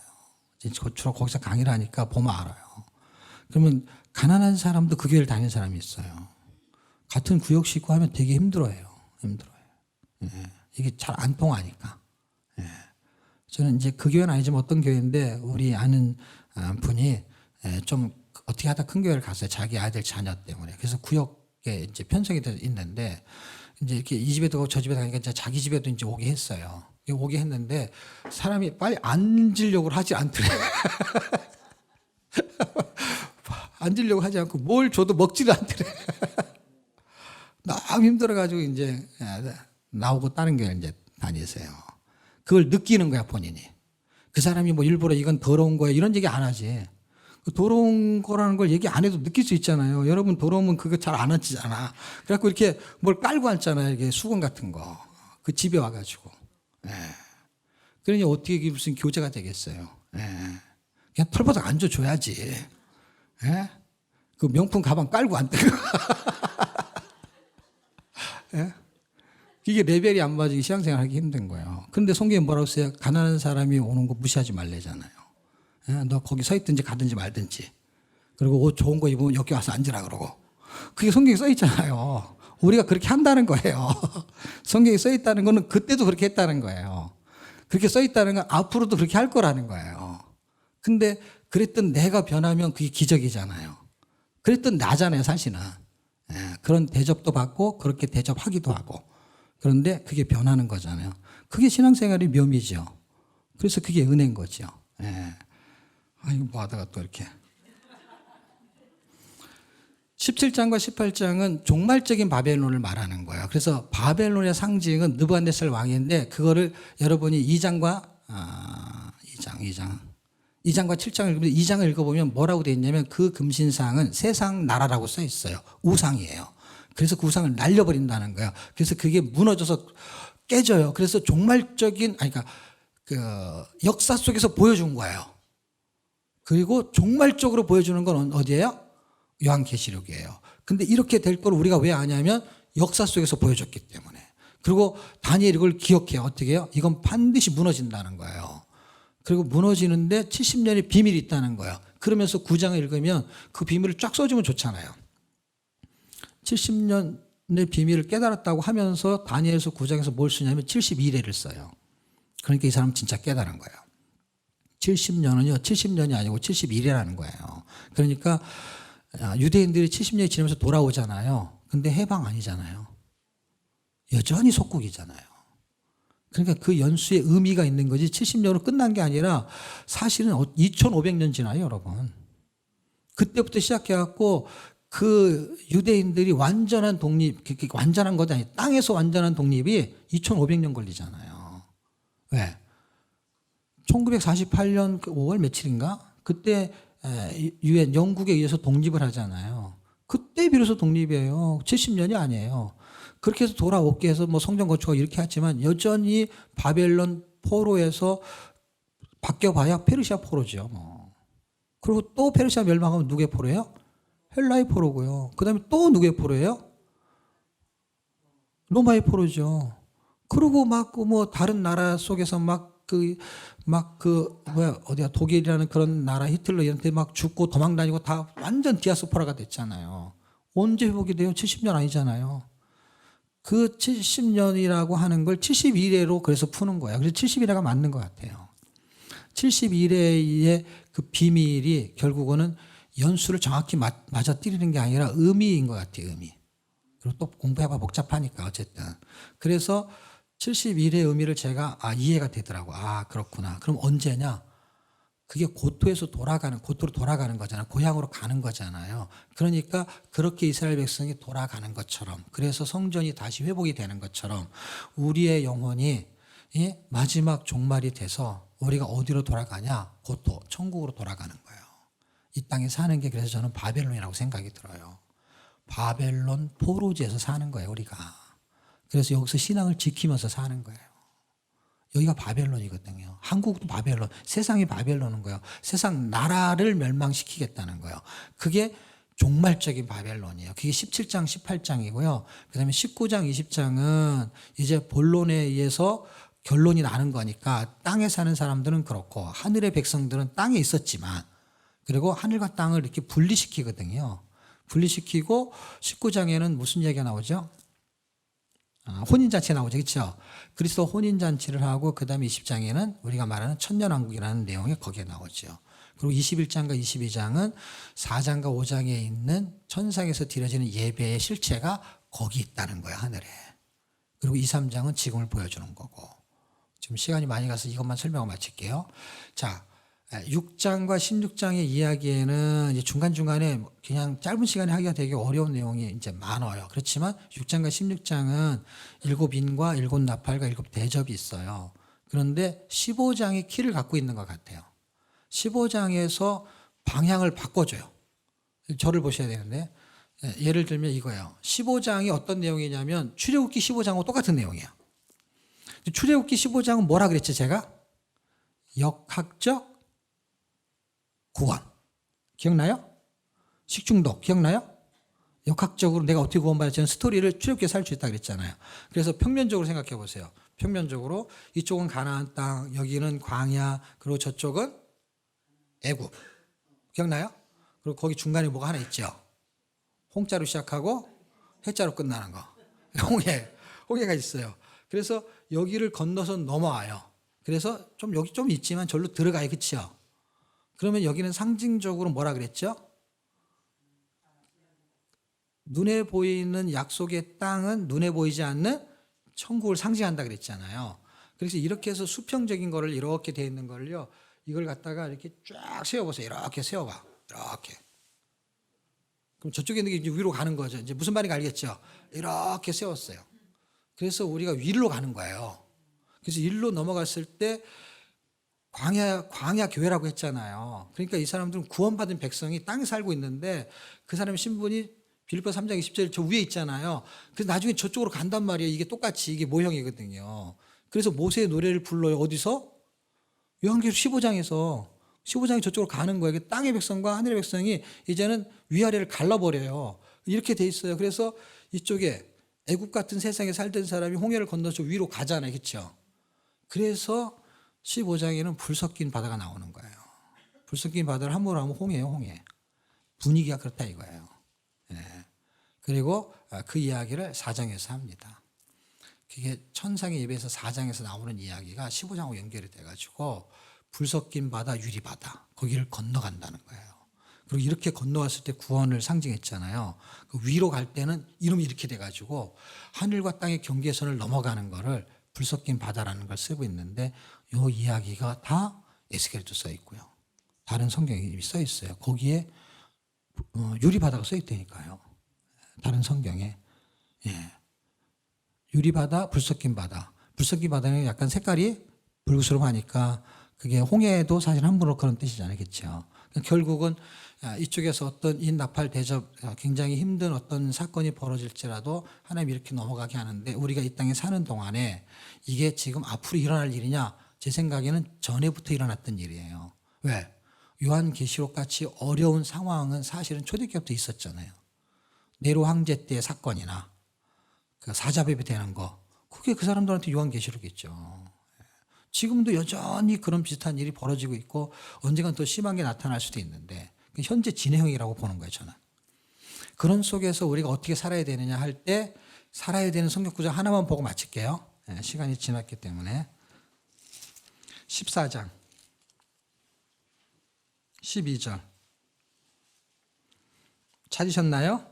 주로 거기서 강의를 하니까 보면 알아요. 그러면 가난한 사람도 그 교회를 다니는 사람이 있어요. 같은 구역 식구 하면 되게 힘들어요. 예. 이게 잘 안 통하니까. 예. 저는 이제 그 교회는 아니지만 어떤 교회인데 우리 아는 분이 좀 어떻게 하다 큰 교회를 갔어요. 자기 아들 자녀 때문에. 그래서 구역에 이제 편성이 돼 있는데 이제 이렇게 이 집에도 가고 저 집에도 가니까 이제 자기 집에도 이제 오게 했어요. 오게 했는데 사람이 빨리 앉으려고 하지 않더래. 앉으려고 하지 않고 뭘 줘도 먹지를 않더래. 너무 힘들어가지고 이제 나오고 다른 교회 이제 다니세요. 그걸 느끼는 거야, 본인이. 그 사람이 뭐 일부러 이건 더러운 거야 이런 얘기 안 하지. 더러운 거라는 걸 얘기 안 해도 느낄 수 있잖아요. 여러분 더러우면 그거 잘 안 앉잖아. 그래갖고 이렇게 뭘 깔고 앉잖아요. 이게 수건 같은 거. 그 집에 와가지고. 예. 그러니 어떻게 무슨 교제가 되겠어요. 예. 그냥 털바닥 앉아줘야지. 예? 그 명품 가방 깔고 앉대. 예? 이게 레벨이 안 맞으니 신앙생활 하기 힘든 거예요. 그런데 성경에 뭐라고 써요? 가난한 사람이 오는 거 무시하지 말래잖아요. 예? 너 거기 서 있든지 가든지 말든지. 그리고 옷 좋은 거 입으면 여기 와서 앉으라 그러고. 그게 성경에 써 있잖아요. 우리가 그렇게 한다는 거예요. 성경에 써 있다는 거는 그때도 그렇게 했다는 거예요. 그렇게 써 있다는 건 앞으로도 그렇게 할 거라는 거예요. 근데 그랬던 내가 변하면 그게 기적이잖아요. 그랬던 나잖아요, 사실은. 예, 그런 대접도 받고 그렇게 대접하기도 하고. 그런데 그게 변하는 거잖아요. 그게 신앙생활의 묘미죠. 그래서 그게 은혜인 거죠. 예. 이거 뭐 하다가 또 이렇게. 17장과 18장은 종말적인 바벨론을 말하는 거예요. 그래서 바벨론의 상징은 느부갓네살 왕인데 그거를 여러분이 2장과 7장을 읽으면 2장을 읽어보면 뭐라고 되어 있냐면 그 금신상은 세상 나라라고 써 있어요. 우상이에요. 그래서 그 우상을 날려버린다는 거예요. 그래서 그게 무너져서 깨져요. 그래서 종말적인 그러니까 그 역사 속에서 보여준 거예요. 그리고 종말적으로 보여주는 건 어디예요? 요한계시록이에요. 근데 이렇게 될 걸 우리가 왜 아냐면 역사 속에서 보여줬기 때문에. 그리고 다니엘이 이걸 기억해요. 어떻게 해요? 이건 반드시 무너진다는 거예요. 그리고 무너지는데 70년의 비밀이 있다는 거예요. 그러면서 9장을 읽으면 그 비밀을 쫙 써주면 좋잖아요. 70년의 비밀을 깨달았다고 하면서 다니엘서 9장에서 뭘 쓰냐면 72레를 써요. 그러니까 이 사람은 진짜 깨달은 거예요. 70년은요. 70년이 아니고 72레라는 거예요. 그러니까 유대인들이 70년이 지나면서 돌아오잖아요. 근데 해방 아니잖아요. 여전히 속국이잖아요. 그러니까 그 연수에 의미가 있는 거지 70년으로 끝난 게 아니라 사실은 2500년 지나요, 여러분. 그때부터 시작해갖고 그 유대인들이 완전한 독립, 완전한 것도 아니에요. 땅에서 완전한 독립이 2500년 걸리잖아요. 왜? 1948년 5월 며칠인가? 그때 유엔 영국에 의해서 독립을 하잖아요. 그때 비로소 독립이에요. 70년이 아니에요. 그렇게 해서 돌아오게 해서 뭐 성전 건축하고 이렇게 했지만 여전히 바벨론 포로에서 바뀌어봐야 페르시아 포로죠. 뭐. 그리고 또 페르시아 멸망하면 누구의 포로예요? 헬라의 포로고요. 그 다음에 또 누구의 포로예요? 로마의 포로죠. 그리고 막 뭐 다른 나라 속에서 어디야 독일이라는 그런 나라 히틀러 이런데 막 죽고 도망 다니고 다 완전 디아스포라가 됐잖아요. 언제 회복이 돼요? 70년 아니잖아요. 그 70년이라고 하는 걸 71회로 그래서 푸는 거예요. 그래서 71회가 맞는 것 같아요. 71회의 그 비밀이 결국은 연수를 정확히 맞아뜨리는 게 아니라 의미인 것 같아요. 의미. 그리고 또 공부해봐 복잡하니까 어쨌든. 그래서 71의 의미를 제가 이해가 되더라고. 그렇구나. 그럼 언제냐? 그게 고토로 돌아가는 거잖아요. 고향으로 가는 거잖아요. 그러니까 그렇게 이스라엘 백성이 돌아가는 것처럼, 그래서 성전이 다시 회복이 되는 것처럼 우리의 영혼이 마지막 종말이 돼서 우리가 어디로 돌아가냐? 고토, 천국으로 돌아가는 거예요. 이 땅에 사는 게 그래서 저는 바벨론이라고 생각이 들어요. 바벨론 포로지에서 사는 거예요, 우리가. 그래서 여기서 신앙을 지키면서 사는 거예요. 여기가 바벨론이거든요. 한국도 바벨론, 세상이 바벨론인 거예요. 세상 나라를 멸망시키겠다는 거예요. 그게 종말적인 바벨론이에요. 그게 17장, 18장이고요. 그 다음에 19장, 20장은 이제 본론에 의해서 결론이 나는 거니까 땅에 사는 사람들은 그렇고 하늘의 백성들은 땅에 있었지만 그리고 하늘과 땅을 이렇게 분리시키거든요. 분리시키고 19장에는 무슨 얘기가 나오죠? 혼인잔치 나오죠. 그렇죠? 그리스도 혼인잔치를 하고 그 다음에 20장에는 우리가 말하는 천년왕국이라는 내용이 거기에 나오죠. 그리고 21장과 22장은 4장과 5장에 있는 천상에서 드려지는 예배의 실체가 거기 있다는 거예요. 하늘에. 그리고 2, 3장은 지금을 보여주는 거고. 지금 시간이 많이 가서 이것만 설명을 마칠게요. 자, 6장과 16장의 이야기에는 이제 중간중간에 그냥 짧은 시간에 하기가 되게 어려운 내용이 이제 많아요. 그렇지만 6장과 16장은 7인과 7나팔과 7대접이 있어요. 그런데 15장이 키를 갖고 있는 것 같아요. 15장에서 방향을 바꿔줘요. 저를 보셔야 되는데, 예를 들면 이거예요. 15장이 어떤 내용이냐면 출애굽기 15장하고 똑같은 내용이에요. 출애굽기 15장은 뭐라 그랬지 제가? 역학적 구원. 기억나요? 식중독 기억나요? 역학적으로 내가 어떻게 구원받았지? 스토리를 출애굽기에 살 수 있다 그랬잖아요. 그래서 평면적으로 생각해 보세요. 평면적으로 이쪽은 가나안 땅, 여기는 광야, 그리고 저쪽은 애굽. 기억나요? 그리고 거기 중간에 뭐가 하나 있죠? 홍자로 시작하고 해자로 끝나는 거. 홍해가 있어요. 그래서 여기를 건너서 넘어와요. 그래서 좀 여기 좀 있지만 절로 들어가요. 그렇죠? 그러면 여기는 상징적으로 뭐라 그랬죠? 눈에 보이는 약속의 땅은 눈에 보이지 않는 천국을 상징한다 그랬잖아요. 그래서 이렇게 해서 수평적인 거를 이렇게 돼 있는 걸요. 이걸 갖다가 이렇게 쫙 세워보세요. 이렇게 세워봐. 이렇게. 그럼 저쪽에 있는 게 이제 위로 가는 거죠. 이제 무슨 말인지 알겠죠? 이렇게 세웠어요. 그래서 우리가 위로 가는 거예요. 그래서 일로 넘어갔을 때 광야 교회라고 했잖아요. 그러니까 이 사람들은 구원받은 백성이 땅에 살고 있는데 그 사람의 신분이 빌립보 3장 20절 저 위에 있잖아요. 그래서 나중에 저쪽으로 간단 말이에요. 이게 똑같이 이게 모형이거든요. 그래서 모세의 노래를 불러요. 어디서? 요한계시록 15장이 저쪽으로 가는 거예요. 땅의 백성과 하늘의 백성이 이제는 위아래를 갈라버려요. 이렇게 돼 있어요. 그래서 이쪽에 애굽 같은 세상에 살던 사람이 홍해를 건너서 위로 가잖아요. 그렇죠? 그래서 15장에는 불 섞인 바다가 나오는 거예요. 불 섞인 바다를 함부로 하면 홍해예요. 홍해. 분위기가 그렇다 이거예요. 네. 그리고 그 이야기를 4장에서 합니다. 그게 천상의 예배에서 4장에서 나오는 이야기가 15장하고 연결이 돼가지고 불 섞인 바다, 유리 바다 거기를 건너간다는 거예요. 그리고 이렇게 건너왔을 때 구원을 상징했잖아요. 그 위로 갈 때는 이름이 이렇게 돼가지고 하늘과 땅의 경계선을 넘어가는 거를 불 섞인 바다라는 걸 쓰고 있는데 이 이야기가 다 에스겔에도 써 있고요. 다른 성경이 써 있어요. 거기에 유리 바다가 써 있다니까요. 다른 성경에. 예. 유리 바다, 불 섞인 바다. 불 섞인 바다는 약간 색깔이 붉으스름하니까 그게 홍해도 사실 함부로 그런 뜻이잖아요. 그렇죠? 결국은 이쪽에서 어떤 인나팔 대접 굉장히 힘든 어떤 사건이 벌어질지라도 하나님이 이렇게 넘어가게 하는데 우리가 이 땅에 사는 동안에 이게 지금 앞으로 일어날 일이냐? 제 생각에는 전에부터 일어났던 일이에요. 왜? 요한계시록 같이 어려운 상황은 사실은 초대교부터 있었잖아요. 네로 황제 때의 사건이나 그 사자배비 되는 거, 그게 그 사람들한테 요한계시록이죠. 지금도 여전히 그런 비슷한 일이 벌어지고 있고 언젠간 더 심한 게 나타날 수도 있는데 현재 진행형이라고 보는 거예요, 저는. 그런 속에서 우리가 어떻게 살아야 되느냐 할 때 살아야 되는 성경 구절 하나만 보고 마칠게요. 시간이 지났기 때문에. 14장 12절 찾으셨나요?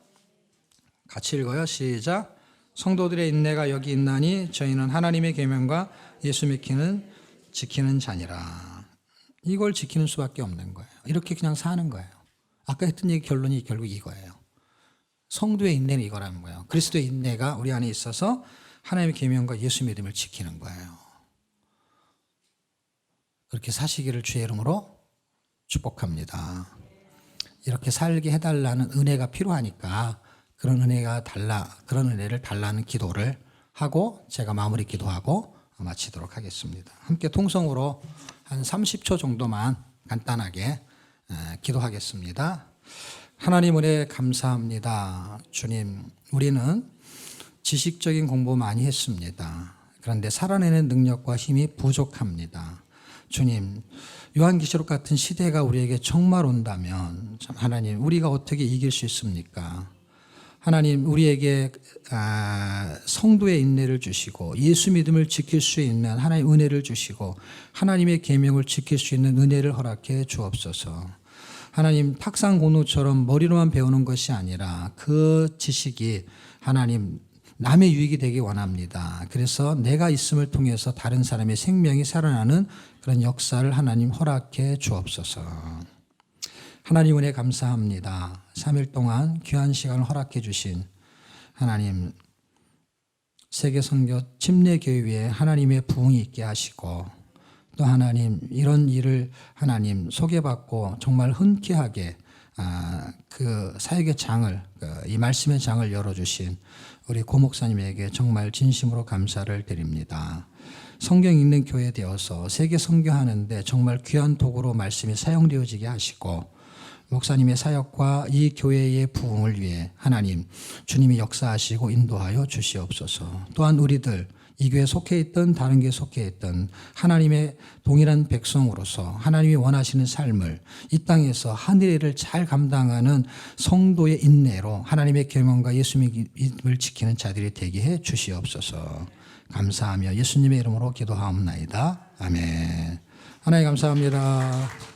같이 읽어요. 시작. 성도들의 인내가 여기 있나니 저희는 하나님의 계명과 예수 지키는 자니라. 이걸 지키는 수밖에 없는 거예요. 이렇게 그냥 사는 거예요. 아까 했던 얘기 결론이 결국 이거예요. 성도의 인내는 이거라는 거예요. 그리스도의 인내가 우리 안에 있어서 하나님의 계명과 예수 믿음을 지키는 거예요. 그렇게 사시기를 주의 이름으로 축복합니다. 이렇게 살게 해달라는 은혜가 필요하니까 그런 은혜를 달라는 기도를 하고 제가 마무리 기도하고 마치도록 하겠습니다. 함께 통성으로 한 30초 정도만 간단하게 기도하겠습니다. 하나님 은혜 감사합니다. 주님, 우리는 지식적인 공부 많이 했습니다. 그런데 살아내는 능력과 힘이 부족합니다. 주님, 요한계시록 같은 시대가 우리에게 정말 온다면 참 하나님, 우리가 어떻게 이길 수 있습니까? 하나님, 우리에게 성도의 인내를 주시고 예수 믿음을 지킬 수 있는 하나님의 은혜를 주시고 하나님의 계명을 지킬 수 있는 은혜를 허락해 주옵소서. 하나님, 탁상고노처럼 머리로만 배우는 것이 아니라 그 지식이 하나님 남의 유익이 되기 원합니다. 그래서 내가 있음을 통해서 다른 사람의 생명이 살아나는 그런 역사를 하나님 허락해 주옵소서. 하나님 은혜 감사합니다. 3일 동안 귀한 시간을 허락해 주신 하나님, 세계선교 침례교회에 하나님의 부흥이 있게 하시고 또 하나님, 이런 일을 하나님 소개받고 정말 흔쾌하게 그 사역의 장을, 이 말씀의 장을 열어주신 우리 고 목사님에게 정말 진심으로 감사를 드립니다. 성경 읽는 교회 되어서 세계 선교하는데 정말 귀한 도구로 말씀이 사용되어지게 하시고 목사님의 사역과 이 교회의 부흥을 위해 하나님 주님이 역사하시고 인도하여 주시옵소서. 또한 우리들 이 교회에 속해 있던 다른 교회에 속해 있던 하나님의 동일한 백성으로서 하나님이 원하시는 삶을 이 땅에서 하늘의 일을 잘 감당하는 성도의 인내로 하나님의 계명과 예수 믿음을 지키는 자들이 되게 해 주시옵소서. 감사하며 예수님의 이름으로 기도하옵나이다. 아멘. 하나님 감사합니다.